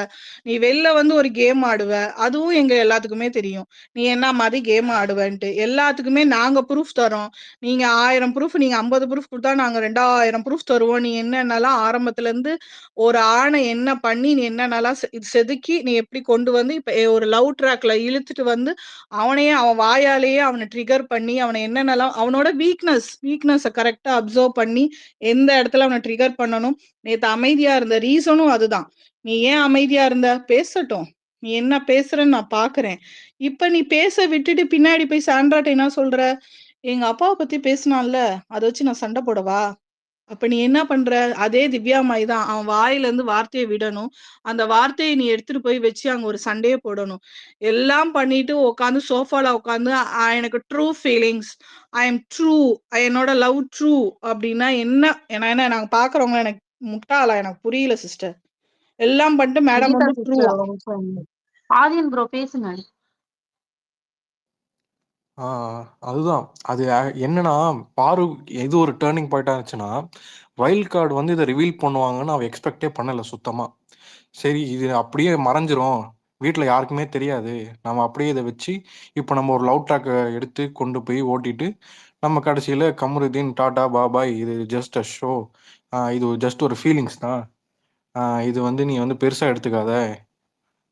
நீ வெளில வந்து ஒரு கேம் ஆடுவ. அதுவும் எங்க எல்லாத்துக்குமே தெரியும். நீ என்ன மாதிரி கேம் ஆடுவன்ட்டு. எல்லாத்துக்குமே நாங்க ப்ரூஃப் தர்றோம். நீங்க 1000 ப்ரூஃப், நீங்க 50 ப்ரூஃப் குடுத்தா நாங்க 2000 ப்ரூஃப் தருவோம். நீ என்னென்னலாம் ஆரம்பத்துல இருந்து ஒரு ஆண என்ன பண்ணி, நீ என்னென்னலாம் செதுக்கி, நீ எப்படி கொண்டு வந்து இப்ப ஒரு லவ் ட்ராக்ல இழுத்துட்டு வந்து, அவனையே அவன் வாயாலேயே அவன ட்ரிகர் பண்ணி, அவன என்னென்னலாம் அவனோட வீக்னஸ கரெக்ட்டா அப்சர்வ் பண்ணி, எந்த இடத்துல அவன ட்ரிகர் பண்ணணும். நேத்து அமைதியா இருந்த ரீசனும் அதுதான். நீ ஏன் அமைதியா இருந்த? பேசட்டும். நீ என்ன பேசுறன்னு நான் பார்க்கிறேன். இப்ப நீ பேச விட்டுட்டு பின்னாடி போய் சாண்ட்ராட்ட என்ன சொல்ற? எங்க அப்பாவ பத்தி பேசுனான்ல, அத வச்சு நான் சண்டை போடவா? அப்ப நீ என்ன பண்ற? அதே திவ்யா மாரி தான். அவன் வாயிலருந்து வார்த்தைய விடணும். அந்த வார்த்தைய நீ எடுத்துட்டு போய் வச்சு அங்க ஒரு சண்டைய போடணும். எல்லாம் பண்ணிட்டு உட்கார்ந்து சோஃபால உட்கார்ந்து எனக்கு ட்ரூ ஃபீலிங்ஸ். ஐ அம் ட்ரூ. என்னோட லவ் ட்ரூ அப்டின்னா என்ன? என்ன நாங்க பார்க்குறவங்க எனக்கு முட்டாளா? எனக்கு புரியல சிஸ்டர். எல்லாம் பண்ணிட்டு மேடம் கீதா வந்து சிஸ்டர் ட்ரூவா? ஒரு நிமிஷம். ஆதியன் ப்ரோ பேசுங்க. ஆ அதுதான். அது என்னன்னா, பாரு எது ஒரு டர்னிங் பாயிண்ட்டா இருந்துச்சுன்னா, வைல்ட் கார்டு வந்து இத ரிவீல் பண்ணுவாங்கன்னு அவ எக்ஸ்பெக்ட்டே பண்ணல சுத்தமா. சரி இது அப்படியே மறைஞ்சிரும். வீட்ல யாருக்குமே தெரியாது. நம்ம அப்படியே இத வச்சு, இப்ப நம்ம ஒரு லவ் ட்ராக்க எடுத்து கொண்டு போய் ஓட்டிட்டு, நம்ம கடைசியில கமருதீன் டாடா பாபாய் இது ஜஸ்ட் அ ஷோ. இது ஜஸ்ட் ஒரு ஃபீலிங்ஸ் தான். இது வந்து நீ வந்து பெருசா எடுத்துக்காத.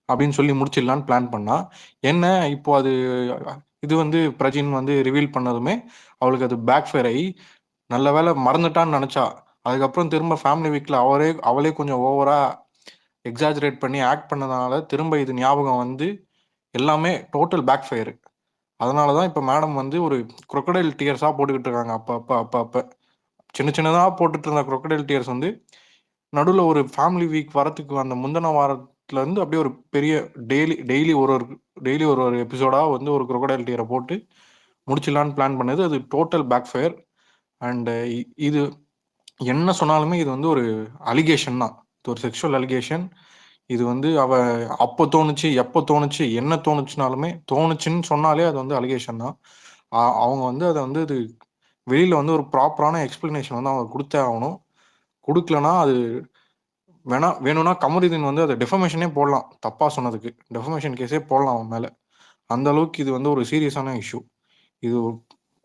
அப்படின்னு சொல்லி முடிச்சிடலான்னு பிளான் பண்ணா. என்ன இப்போ அது இது வந்து பிரஜின் வந்து ரிவீல் பண்ணதுமே அவளுக்கு அது பேக் ஃபயர் ஆகி நல்ல வேளை மறந்துட்டான்னு நினைச்சா. அதுக்கப்புறம் திரும்ப ஃபேமிலி வீக்ல அவளே கொஞ்சம் ஓவரா எக்ஸாஜரேட் பண்ணி ஆக்ட் பண்ணதுனால திரும்ப இது ஞாபகம் வந்து எல்லாமே டோட்டல் பேக் ஃபயர். அதனால தான் இப்போ மேடம் வந்து ஒரு crocodile டியர்ஸாக போட்டுக்கிட்டு இருக்காங்க. அப்போ சின்ன சின்னதாக போட்டுட்டு இருந்த crocodile டியர்ஸ் வந்து நடுவில் ஒரு ஃபேமிலி வீக் வரத்துக்கு அந்த முந்தின வாரத்துல இருந்து அப்படியே ஒரு பெரிய டெய்லி ஒரு எபிசோடாக வந்து ஒரு crocodile டியரை போட்டு முடிச்சிடலான்னு பிளான் பண்ணது. அது டோட்டல் பேக் ஃபயர். அண்ட் இது என்ன சொன்னாலுமே இது வந்து ஒரு அலிகேஷன் தான். இது ஒரு செக்ஷுவல் அலிகேஷன். இது வந்து அவ அப்போ தோணுச்சு, எப்போ தோணுச்சு, என்ன தோணுச்சுனாலுமே தோணுச்சுன்னு சொன்னாலே அது வந்து அலிகேஷன் தான். அவங்க வந்து அதை வந்து இது வெளியில வந்து ஒரு ப்ராப்பரான எக்ஸ்பிளனேஷன் வந்து அவங்க கொடுத்தே ஆகணும். கொடுக்கலனா அது வேணும்னா கமருதீன் வந்து அதை டெஃபமேஷனே போடலாம். தப்பா சொன்னதுக்கு டெஃபமேஷன் கேஸே போடலாம் அவன் மேல. அந்த அளவுக்கு இது வந்து ஒரு சீரியஸான இஷ்யூ. இது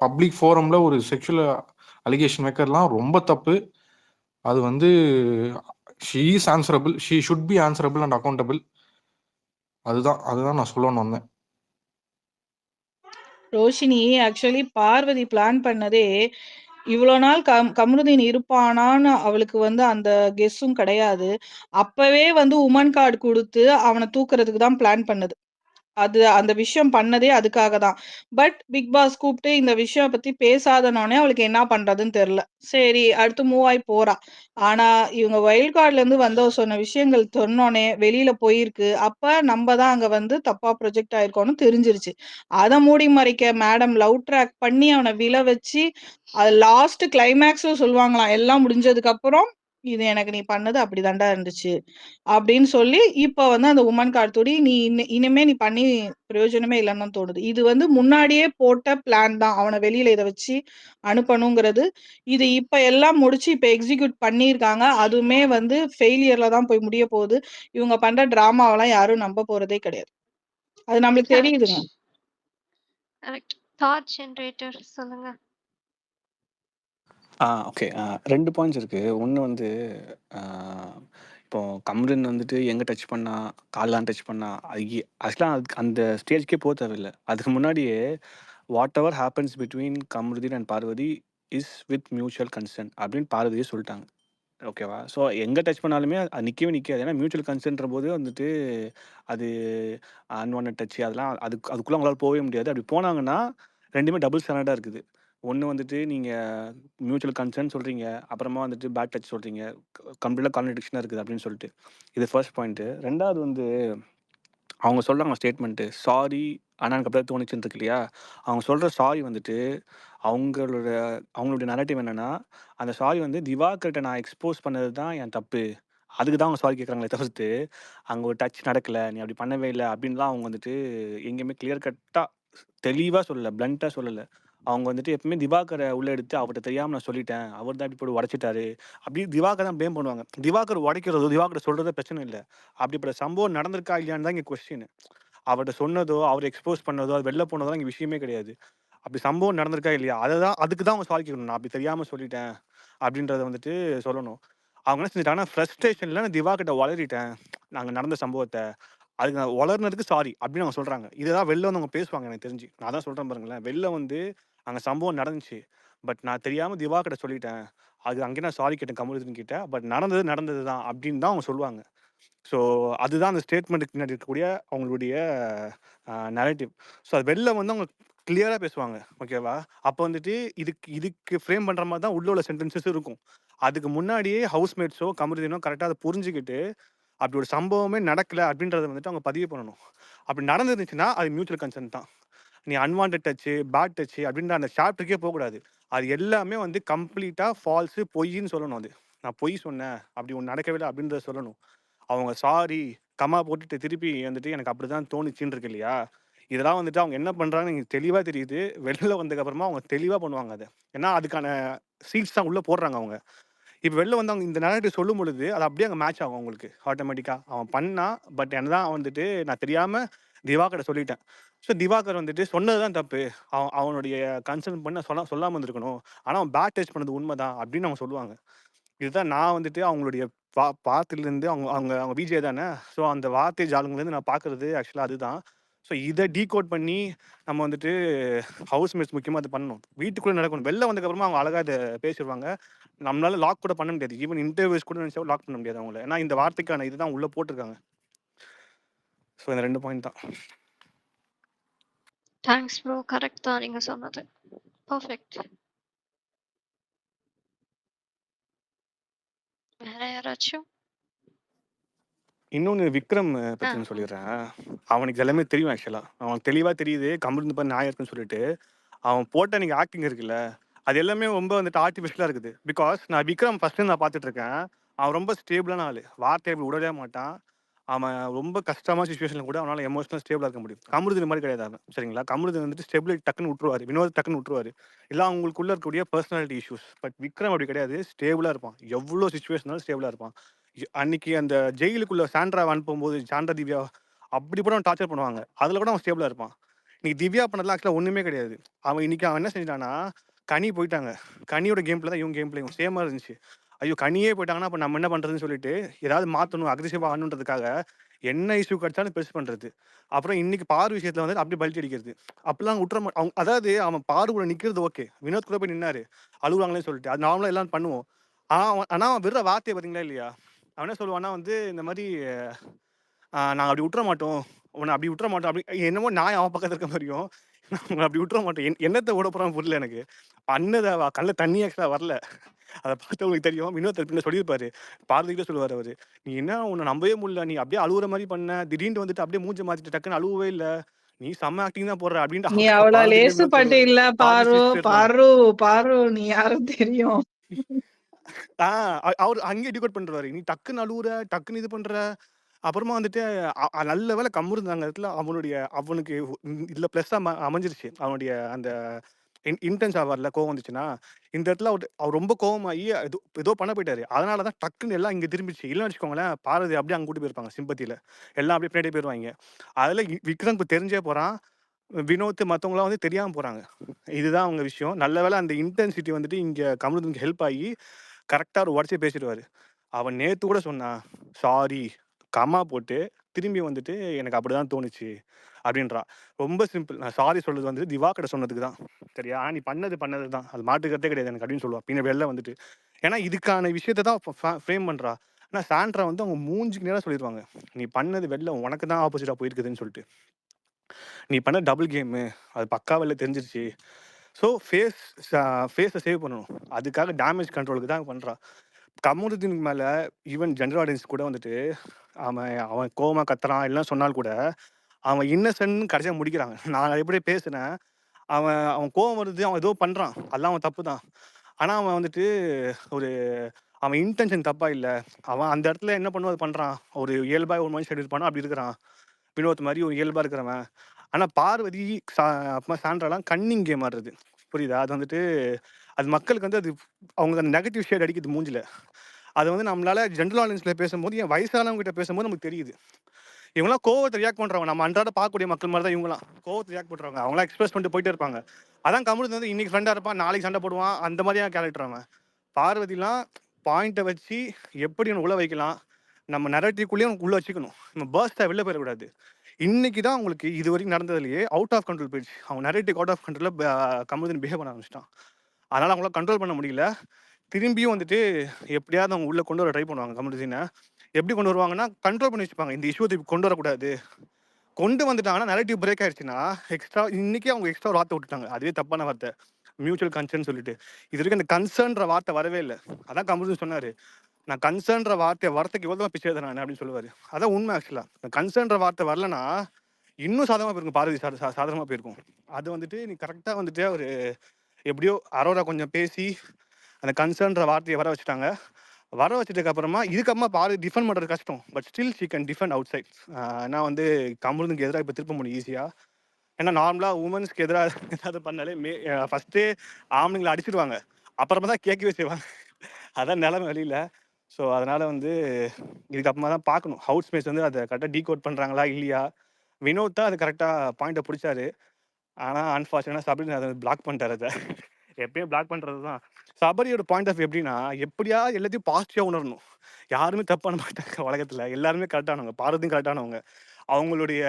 பப்ளிக் ஃபோரம்ல ஒரு செக்ஷுவல் அலிகேஷன் வைக்கிறதுலாம் ரொம்ப தப்பு. அது வந்து she is answerable. She should be answerable and accountable. அதுதான் நான் சொல்லணும்னு வந்தேன். ரோஷினி ஆக்சுவலி பார்வதி பிளான் பண்ணதே இவ்வளோ நாள் கமருதீன் இருப்பானான்னு அவளுக்கு வந்து அந்த கெஸ்ஸும் கிடையாது. அப்பவே வந்து உமன் கார்டு குடுத்து அவன தூக்குறதுக்கு தான் பிளான் பண்ணது. அந்த விஷயம் பண்ணதே அதுக்காக தான். பட் பிக் பாஸ் கூப்பிட்டு இந்த விஷயம் பத்தி பேசாதனோனே அவளுக்கு என்ன பண்றதுன்னு தெரியல. சரி அடுத்து மூவ் ஆயி போறா. ஆனா இவங்க வைல்ட் கார்ட்ல இருந்து வந்தவ சொன்ன விஷயங்கள் சொன்னோனே வெளியில போயிருக்கு. அப்ப நம்ம தான் அங்க வந்து தப்பா ப்ரொஜெக்ட் ஆயிருக்கோம்னு தெரிஞ்சிருச்சு. அத மூடி மறைக்க மேடம் லவ் ட்ராக் பண்ணி அவன விழ வச்சு அது லாஸ்ட் கிளைமேக்ஸ்ல சொல்லுவாங்களாம். எல்லாம் முடிஞ்சதுக்கு அப்புறம் இது எனக்கு நீ பண்ணது அப்படிதான்டா இருந்துச்சு அப்படின்னு சொல்லி இப்ப வந்து அந்த உமன் கார்த்தூடி நீ இனிமே நீ பண்ணி பிரயோஜனமே இல்லைன்னு தான் தோணுது. இது வந்து முன்னாடியே போட்ட பிளான் தான். அவனை வெளியில இதை வச்சு அனுப்பணுங்கிறது. இது இப்ப எல்லாம் முடிச்சு இப்ப எக்ஸிக்யூட் பண்ணியிருக்காங்க. அதுவுமே வந்து ஃபெயிலியர்ல தான் போய் முடிய போகுது. இவங்க பண்ற டிராமாவெல்லாம் யாரும் நம்ப போறதே கிடையாது. அது நம்மளுக்கு கரெக்ட் தெரியுதுங்க. கரெக்ட். தாட் ஜெனரேட்டர் சொல்லுங்க. ஓகே. 2 பாயிண்ட்ஸ் இருக்கு. ஒண்ணு வந்து ஆ இப்போ கம்ருன் வந்துட்டு எங்க டச் பண்ணா, கால்லாம் டச் பண்ணா, ஆக்சுவலா அதுக்கு அந்த ஸ்டேஜ்க்கே தேவையில்ல. அதுக்கு முன்னாடியே whatever happens between Kamrudeen and Parvathi is with mutual consent அப்படின்னு பார்வதியே சொல்லிட்டாங்க. ஓகேவா? ஸோ எங்க டச் பண்ணாலுமே அது நிக்கவே நிக்காது. ஏன்னா மியூச்சுவல் கன்சென்ட்ன்றபோது வந்துட்டு அது அன்வான்டட் டச் அதெல்லாம் அதுக்குள்ள அவங்களால போகவே முடியாது. அப்படி போனாங்கன்னா 2மே டபுள் ஸ்டாண்டர்டா இருக்குது. ஒண்ணு வந்துட்டு நீங்க மியூச்சுவல் கன்செர்ன் சொல்றீங்க. அப்புறமா வந்துட்டு பேட் டச் சொல்றீங்க. கம்ப்ளீட்டா கான்ட்ரடிக்ஷனா இருக்குது அப்படின்னு சொல்லிட்டு. இது ஃபர்ஸ்ட் பாயிண்ட்டு. 2வது வந்து அவங்க சொல்றாங்க ஸ்டேட்மெண்ட்டு. சாரி ஆனா எனக்கு அப்படிதான் தோணுச்சுன்னு இருக்கு இல்லையா? அவங்க சொல்ற சாரி வந்துட்டு அவங்களோட அவங்களுடைய நரேட்டிவ் என்னன்னா, அந்த சாரி வந்து திவாகர்ட்ட நான் எக்ஸ்போஸ் பண்ணது தான் என் தப்பு. அதுக்கு தான் அவங்க சாரி கேட்குறாங்களே தவிர்த்து, அங்க ஒரு டச் நடக்கல. நீ அப்படி பண்ணவே இல்ல அப்படின்லாம் அவங்க வந்துட்டு எங்கேயுமே கிளியர் கட்டா தெளிவா சொல்லல. பிளன்ட்டா சொல்லல. அவங்க வந்துட்டு எப்பவுமே திவாகர உள்ள எடுத்து அவர்ட்ட தெரியாம நான் சொல்லிட்டேன். அவர் தான் இப்படி போட்டு உடைச்சிட்டாரு. அப்படி திவாகர் தான் ப்ளேம் பண்ணுவாங்க. திவாகர் உடைக்கிறதோ, திவாகர் சொல்றதோ பிரச்சனை இல்ல. அப்படிப்பட்ட சம்பவம் நடந்திருக்கா இல்லையான்னு தான் இங்க கொஸ்டின். அவர்ட்ட சொன்னதோ, அவர் எக்ஸ்போஸ் பண்ணதோ, அது வெளில போனதோ இங்க விஷயமே கிடையாது. அப்படி சம்பவம் நடந்திருக்கா இல்லையா? அதுக்கு தான் அவங்க சாரி கேட்கணும். நான் அப்படி தெரியாம சொல்லிட்டேன். அப்படின்றத வந்துட்டு சொல்லணும். அவங்க என்ன செஞ்சுட்டாங்கன்னா, ஃப்ரஸ்ட்ரேஷன்ல நான் திவா கிட்ட உளறிட்டேன். நாங்க நடந்த சம்பவத்த. அதுக்கு நான் உளறுனதுக்கு சாரி அப்படின்னு அவங்க சொல்றாங்க. இததான் வெளில வந்து அவங்க பேசுவாங்க எனக்கு தெரிஞ்சு. நான் அதான் சொல்றேன் பாருங்களேன். வெளில வந்து அங்க சம்பவம் நடந்துச்சு. பட் நான் தெரியாம திவா கிட்ட சொல்லிட்டேன். அது அங்கேயே நான் சாரி கேட்டேன் கமருதீன் கிட்ட. பட் நடந்தது நடந்தது தான் அப்படின்னு தான் அவங்க சொல்லுவாங்க. ஸோ அதுதான் அந்த ஸ்டேட்மெண்ட்டுக்கு பின்னாடி இருக்கக்கூடிய அவங்களுடைய நரேட்டிவ். ஸோ அது வெளில வந்து அவங்க கிளியரா பேசுவாங்க. ஓகேவா? அப்போ வந்துட்டு இதுக்கு ஃப்ரேம் பண்ற மாரி தான் உள்ள உள்ள சென்டென்சஸ் இருக்கும். அதுக்கு முன்னாடியே ஹவுஸ்மேட்ஸோ, கமருதீனோ கரெக்ட்டா அத புரிஞ்சுகிட்டு, அப்படி ஒரு சம்பவமே நடக்கல அப்படின்றத வந்துட்டு அவங்க பதிவு பண்ணணும். அப்படி நடந்திருந்துச்சுன்னா, அது மியூச்சுவல் கன்சென்ட் தான். நீ அன்வான்டட் டச்சு, பேட் டச்சு அப்படின்ற அந்த சாப்டருக்கே போகக்கூடாது. அது எல்லாமே வந்து கம்ப்ளீட்டா ஃபால்ஸு, பொய்ன்னு சொல்லணும் அது. நான் பொய் சொன்னேன். அப்படி ஒண்ணு நடக்கவே இல்ல அப்படின்றத சொல்லணும். அவங்க சாரி, கமா போட்டுட்டு திருப்பி வந்துட்டு எனக்கு அப்படிதான் தோணுச்சுன்னு இருக்கு இல்லையா? இதெல்லாம் வந்துட்டு அவங்க என்ன பண்றாங்கன்னு எனக்கு தெளிவா தெரியுது. வெளில வந்ததுக்கப்புறமா அவங்க தெளிவா பண்ணுவாங்க அத. ஏன்னா அதுக்கான சீட்ஸ் தான் உள்ள போடுறாங்க அவங்க. இப்ப வெளில வந்து அவங்க இந்த நரேட்டிவ் சொல்லும்பொழுது, அது அப்படியே அங்க மேட்ச் ஆகும் அவங்களுக்கு ஆட்டோமேட்டிக்கா. அவன் பண்ணான். பட் என்னதான் வந்துட்டு நான் தெரியாம திவாகர்ட்ட சொல்லிட்டேன். ஸோ திவாகர் வந்துட்டு சொன்னது தான் தப்பு. அவனுடைய கன்சர்ன் பண்ணி சொல்லாம இருந்திருக்கணும். ஆனா அவன் பேட் டச் பண்ணது உண்மைதான் அப்படின்னு அவங்க சொல்லுவாங்க. இதுதான் நான் வந்துட்டு அவங்களுடைய பாத்துலேருந்து அவங்க அவங்க அவங்க விஜே தானே. ஸோ அந்த வார்த்தை ஜாலங்கள்லேருந்து நான் பார்க்கறது ஆக்சுவலா அதுதான். ஸோ இத டீகோட் பண்ணி நம்ம வந்துட்டு ஹவுஸ்மேட்ஸ் முக்கியமா அது பண்ணணும். வீட்டுக்குள்ள நடக்கணும். வெளில வந்ததுக்கப்புறமா அவங்க அழகா இத பேசிருவாங்க. நம்மளால லாக் கூட பண்ண முடியாது. ஈவன் இன்டர்வியூஸ் கூட நினைச்சா லாக் பண்ண முடியாது அவங்கள. ஏன்னா இந்த வார்த்தைக்கான இதுதான் உள்ள போட்டிருக்காங்க. ஸோ இந்த 2 பாயிண்ட் தான். Thanks bro. கரெக்ட் தான் நீங்க சொன்னது. பெர்ஃபெக்ட். வேற யாராச்சும்? இன்னொன்னு விக்ரம் ஆ. பத்தி சொல்லிடுறேன். அவனுக்கு எல்லாமே தெரியும் ஆக்சுவலா. அவனுக்கு தெளிவா தெரியுது கம்முனு பாரு நியாயம் இருக்குன்னு சொல்லிட்டு. அவன் போட்ட நீங்க ஆக்டிங் இருக்குல்ல, அது எல்லாமே ரொம்ப வந்துட்டு ஆர்டிஃபிஷியலா இருக்குது. பிகாஸ் நான் விக்ரம் ஃபர்ஸ்ட்ல நான் பார்த்துட்டு இருக்கேன். அவன் ரொம்ப ஸ்டேபிளான ஆளு. வார்த்தையை அப்படி விடவே மாட்டான். அவன் ரொம்ப கஷ்டமான சுச்சுவேஷன்ல கூட அவனால எமோஷனல் ஸ்டேபிளா இருக்க முடியும். கமருதீன் மாதிரி கிடையாது அவன். சரிங்களா? கமருதீன் வந்துட்டு ஸ்டெபிலிட்டி டக்குன்னு விட்டுருவாரு. வினோத் டக்குன்னு விட்டுருவாரு. இல்ல அவங்களுக்குள்ள இருக்கக்கூடிய பர்சனாலிட்டி இஷ்யூஸ். பட் விக்ரம் அப்படி கிடையாது. ஸ்டேபிளா இருப்பான். எவ்வளோ சுச்சுவேஷனாலும் ஸ்டேபிளா இருப்பான். அன்னைக்கு அந்த ஜெயிலுக்குள்ள சாண்ட்ராவை அனுப்பும்போது சாண்ட்ரா திவ்யா அப்படி கூட அவன் டார்ச்சர் பண்ணுவாங்க. அதுல கூட அவன் ஸ்டேபிளா இருப்பான். இன்னைக்கு திவ்யா பண்ணதுலாம் ஆக்சுவலா ஒண்ணுமே கிடையாது. இன்னைக்கு அவன் என்ன செஞ்சிட்டான்னா, கனி போயிட்டாங்க. கனியோட கேம் பிளே தான் இவங்க கேம் பிளேயும் சேமா இருந்துச்சு. ஐயோ கனியே போயிட்டாங்கன்னா அப்ப நம்ம என்ன பண்றதுன்னு சொல்லிட்டு ஏதாவது மாத்தணும் அக்ரெசிவா ஆகணுன்றதுக்காக என்ன இஷ்யூ கிடைச்சாலும் பெருசு பண்றது. அப்புறம் இன்னைக்கு பாரு விஷயத்துல வந்து அப்படியே பல்ட்டி அடிக்கிறது. அப்பெல்லாம் விட்டுற அவங்க அதாவது அவன் பாரு கூட நிக்கிறது ஓகே. வினோத் கூட போய் நின்னாரு. அழுகுறாங்களேன்னு சொல்லிட்டு. அது நார்மலா எல்லாம் பண்ணுவோம். ஆனா அவன் விடுற வார்த்தையை பாத்தீங்களா இல்லையா? அவன் என்ன சொல்லுவான்னா வந்து இந்த மாதிரி நாங்க அப்படி விட்டுற மாட்டோம். உன்னை அப்படி விட்டுற மாட்டோம். அப்படி என்னமோ நான் அவன் பக்கத்துல இருக்க மாதிரியும் உன்னை அப்படி விட்டுற மாட்டோம். என்னத்தை விட போறான்னு புரியல எனக்கு. பண்ணது கண்ணுல தண்ணி ஆக்சுவலா வரல. அதை பார்த்தவங்களுக்கு தெரியும். வினோத் பின்ன சொல்லியிருப்பாரு. பார்வதிக்கிட்ட சொல்லுவாரு அவரு. நீ என்ன உன்னை நம்பவே முடியல. நீ அப்படியே அழுகுற மாதிரி பண்ண. திடீர்னு வந்துட்டு அப்படியே மூஞ்ச மாத்திட்டு டக்குன்னு அழுவவே இல்ல. நீ செம்ம ஆக்டிங் தான் போடுற நீ அப்படின்ட்டு அவ்வளவு பார்வதிக்கிட்ட லேசு வினோத் பட்டு சொல்லுவாரு. இல்ல பார்வதி பாரு. சிரிச்சுட்டு இருப்பாங்க. பாரு நீ யாரும் தெரியும். அவரு அங்கேயே டிகோட் பண்றாரு. நீ டக்குன்னு அழுவுற, டக்குன்னு இது பண்ற. அப்புறமா வந்துட்டு நல்ல வேளை கம்முனு இருந்தாங்க இடத்துல அவனுக்கு இதுல ப்ளஸ்ஸா அமைஞ்சிருச்சு. அவனுடைய அந்த இன்டென்ஸ் ஆவார்ல, கோவம் வந்துச்சுன்னா, இந்த இடத்துல அவர் ரொம்ப கோவமாகி ஏதோ பண்ண போயிட்டாரு. அதனால தான் டக்குன்னு எல்லாம் இங்க திரும்பிச்சு. இல்லைன்னு வச்சுக்கோங்களேன், பார்வதி அப்படியே அங்க கூட்டி போயிருப்பாங்க சிம்பத்தியில. எல்லாம் அப்படியே பின்னாடியே போயிருவாங்க. அதுல விக்ரம் இப்ப தெரிஞ்சே போறான். வினோத் மத்தவங்கலாம் வந்து தெரியாம போறாங்க. இதுதான் அவங்க விஷயம். நல்ல வேளை அந்த இன்டென்சிட்டி வந்துட்டு இங்க கமருதீனுக்கு ஹெல்ப் ஆகி கரெக்டா ஒரு உடச்சி பேசிடுவாரு. அவன் நேத்து கூட சொன்னான், சாரி கம்மா போட்டு திரும்பி வந்துட்டு எனக்கு அப்படிதான் தோணுச்சு அப்படின்றா. ரொம்ப சிம்பிள். நான் சாரி சொல்றது வந்து திவாகர் சொன்னதுக்கு தான். சரியா? நீ பண்ணது தான். அது மாட்டுக்கிறதே கிடையாது எனக்கு அப்படின்னு சொல்லுவா. பின்ன வெளில வந்துட்டு. ஏன்னா இதுக்கான விஷயத்த தான் ஃப்ரேம் பண்றா. ஆனா சாண்ட்ரா வந்து அவங்க மூஞ்சிக்கு நேரா சொல்லிடுவாங்க. நீ பண்ணது வெளில உனக்கு தான் ஆப்போசிட்டா போயிருக்குதுன்னு சொல்லிட்டு. நீ பண்ண டபுள் கேமு அது பக்கா வெளில தெரிஞ்சிருச்சு. ஸோ ஃபேஸை சேவ் பண்ணணும். அதுக்காக டேமேஜ் கண்ட்ரோலுக்கு தான் பண்றா. கமருதீனுக்கு மேல ஈவன் ஜெனரல் ஆடியன்ஸ் கூட வந்துட்டு அவன் கோவமா கத்துறான் எல்லாம் சொன்னால் கூட அவன் இன்னசென்ட்னு கடைசியா முடிக்கிறாங்க. நான் எப்படி பேசுனேன், அவன் கோவம் வருது, அவன் ஏதோ பண்றான், அதெல்லாம் அவன் தப்பு தான். ஆனா அவன் வந்துட்டு ஒரு அவன் இன்டென்ஷன் தப்பா இல்ல. அவன் அந்த இடத்துல என்ன பண்ணுவோ அது பண்றான். ஒரு இயல்பா ஒரு மனுஷன் இருப்பானோ அப்படி இருக்கிறான். வினோத் மாதிரி ஒரு இயல்பா இருக்கிறவன். ஆனா பார்வதி அப்புறமா சாண்ட்ராலாம் கன்னிங் கேம் ஆடுறது. புரியுதா? அது வந்துட்டு அது மக்களுக்கு வந்து அது அவங்க அந்த நெகட்டிவ் ஷேட் அடிக்குது மூஞ்சில. அது வந்து நம்மளால ஜெனரல் ஆடியன்ஸ்ல பேசும்போது, என் வயசானவங்க கிட்ட பேசும்போது நமக்கு தெரியுது. இவங்கலாம் கோவத்தை ரியாக்ட் பண்றவங்க. நம்ம அன்றாட பார்க்கக்கூடிய மக்கள் மாதிரி தான் இவங்கலாம். கோவத்தை ரியாக்ட் பண்றவங்க. அவங்களாம் எக்ஸ்பிரஸ் பண்ணிட்டு போயிட்டே இருப்பாங்க. அதான் கமருதீன் வந்து இன்னைக்கு ஃப்ரெண்டா இருப்பான், நாளைக்கு சண்டை போடுவான். அந்த மாதிரியான கேரக்டர் அவன். பார்வதிலாம் பாயிண்ட்டை வச்சு எப்படி அவனை உள்ள வைக்கலாம், நம்ம நரேட்டிவ்க்குள்ளேயும் உள்ள வச்சுக்கணும். நம்ம பர்ஸ்டா வெளில போயிடக்கூடாது. இன்னைக்கு தான் உங்களுக்கு இது வரைக்கும் நடந்ததுலயே அவுட் ஆஃப் கண்ட்ரோல் போயிடுச்சு. அவன் நரேட்டிவ் அவுட் ஆஃப் கண்ட்ரோல்ல கமருதீன் பிஹேவ் பண்ண ஆரம்பிச்சிட்டான். அதனால அவங்களால கண்ட்ரோல் பண்ண முடியல. திரும்பியும் வந்துட்டு எப்படியாவது அவங்க உள்ள கொண்டு வர ட்ரை பண்ணுவாங்க கமருதீனை. எப்படி கொண்டு வருவாங்கன்னா, கண்ட்ரோல் பண்ணி வச்சுப்பாங்க. இந்த இஷ்யூ கொண்டு வரக்கூடாது. கொண்டு வந்துட்டாங்கன்னா நரேட்டிவ் பிரேக் ஆயிடுச்சுன்னா இன்னைக்கே அவங்க எக்ஸ்ட்ரா ஒரு வார்த்தை விட்டுட்டாங்க. அதுவே தப்பான வார்த்தை. மியூச்சுவல் கன்சர்ன் சொல்லிட்டு இது வரைக்கும் அந்த கன்சர்ன்ற வார்த்தை வரவே இல்லை. அதான் கமருதீன் சொன்னாரு, நான் கன்சர்ன்ற வார்த்தைக்கு எவ்வளவு பிச்சை நான் அப்படின்னு சொல்லுவாரு. அதான் உண்மை. ஆக்சுவலா கன்சர்ன்ற வார்த்தை வரலன்னா இன்னும் சாதகமா போயிருக்கும். பார்வதி சாதகமா போயிருக்கும். அது வந்துட்டு நீ கரெக்டா வந்துட்டு ஒரு எப்படியோ அரோரா கொஞ்சம் பேசி அந்த கன்சர்ன்ற வார்த்தையை வர வச்சுட்டாங்க. வர வச்சதுக்கு அப்புறமா இதுக்கப்புறமா பார்வதி டிஃபெண்ட் பண்றது கஷ்டம். But still she can defend outside. நான் வந்து கமருதீனுக்கு எதிராக இப்போ திருப்ப முடியும் ஈஸியா. ஏன்னா நார்மலா உமன்ஸ்க்கு எதிராக ஏதாவது பண்ணாலே ஃபர்ஸ்டே ஆம்பளைங்களை அடிச்சிடுவாங்க, அப்புறமா தான் கேட்கவே செய்வாங்க. அதான் நிலைமை வெளியில. ஸோ அதனால வந்து இதுக்கப்புறமா தான் பார்க்கணும் ஹவுஸ் மேட்ஸ் வந்து அதை கரெக்டாக டீகோட் பண்றாங்களா இல்லையா. வினோத் தான் அது கரெக்டாக பாயிண்ட்டை பிடிச்சாரு. ஆனால் அன்ஃபார்ச்சுனேட்டாக சபரி அதை பிளாக் பண்ணிட்டாரு. அதை எப்பயும் பிளாக் பண்றது தான். சபரியோட பாயிண்ட் ஆஃப் எப்படின்னா, எப்படியா எல்லாத்தையும் பாசிட்டிவா உணரணும். யாருமே தப்பு பண்ண மாட்டாங்க உலகத்துல. எல்லாருமே கரெக்டானவங்க. பார்வதியும் கரெக்டானவங்க. அவங்களுடைய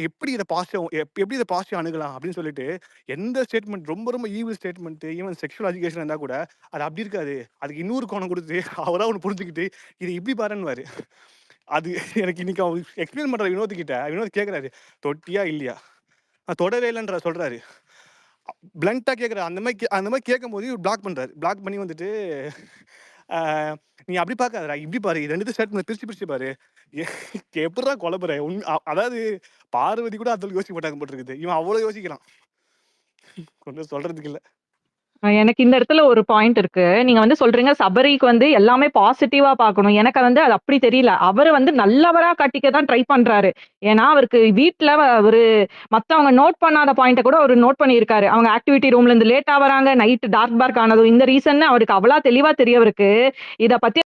எப்படி இதை பாசிட்டிவ் அணுகலாம் அப்படின்னு சொல்லிட்டு எந்த ஸ்டேட்மெண்ட் ரொம்ப ரொம்ப evil statement, even sexual education இருந்தா கூட அது அப்படி இருக்காது. அதுக்கு இன்னொரு கோணம் கொடுத்து அவரா ஒன்று புரிஞ்சுக்கிட்டு இது இப்படி பாருன்னு. அது எனக்கு இன்னைக்கு அவங்க எக்ஸ்பிளைன் பண்ற வினோத் கேட்கறாரு, தொட்டியா இல்லையா? தொடவே இல்லைன்ற சொல்றாரு. பிளண்டா கேட்குறாரு. அந்த மாதிரி கேட்கும்போது பிளாக் பண்றாரு. பிளாக் பண்ணி வந்துட்டு நீ அப்படி பார்க்காதடா, இப்படி பாரு, ரெண்டு ஸ்டேட்மெண்ட் பிரிச்சு பாரு. எப்படிடா குழப்புற? அதாவது பார்வதி கூட அதில் யோசிக்க மாட்டாங்க போட்டிருக்குது. இவன் அவ்வளவு யோசிக்கிறான். கொஞ்சம் சொல்றதுக்கு இல்ல. எனக்கு இந்த இடத்துல ஒரு பாயிண்ட் இருக்கு. நீங்க வந்து சொல்றீங்க சபரிக்கு வந்து எல்லாமே பாசிட்டிவா பார்க்கணும். எனக்கு வந்து அது அப்படி தெரியல. அவரு வந்து நல்லவரா காட்டிக்க தான் ட்ரை பண்றாரு. ஏன்னா அவருக்கு வீட்ல ஒரு மத்தவங்க நோட் பண்ணாத பாயிண்ட கூட அவரு நோட் பண்ணியிருக்காரு. அவங்க ஆக்டிவிட்டி ரூம்ல இருந்து லேட்டா வராங்க, நைட் டார்க் பார்க் ஆனதும் இந்த ரீசன் அவருக்கு அவ்வளவு தெளிவா தெரியவருக்கு. இத பத்தி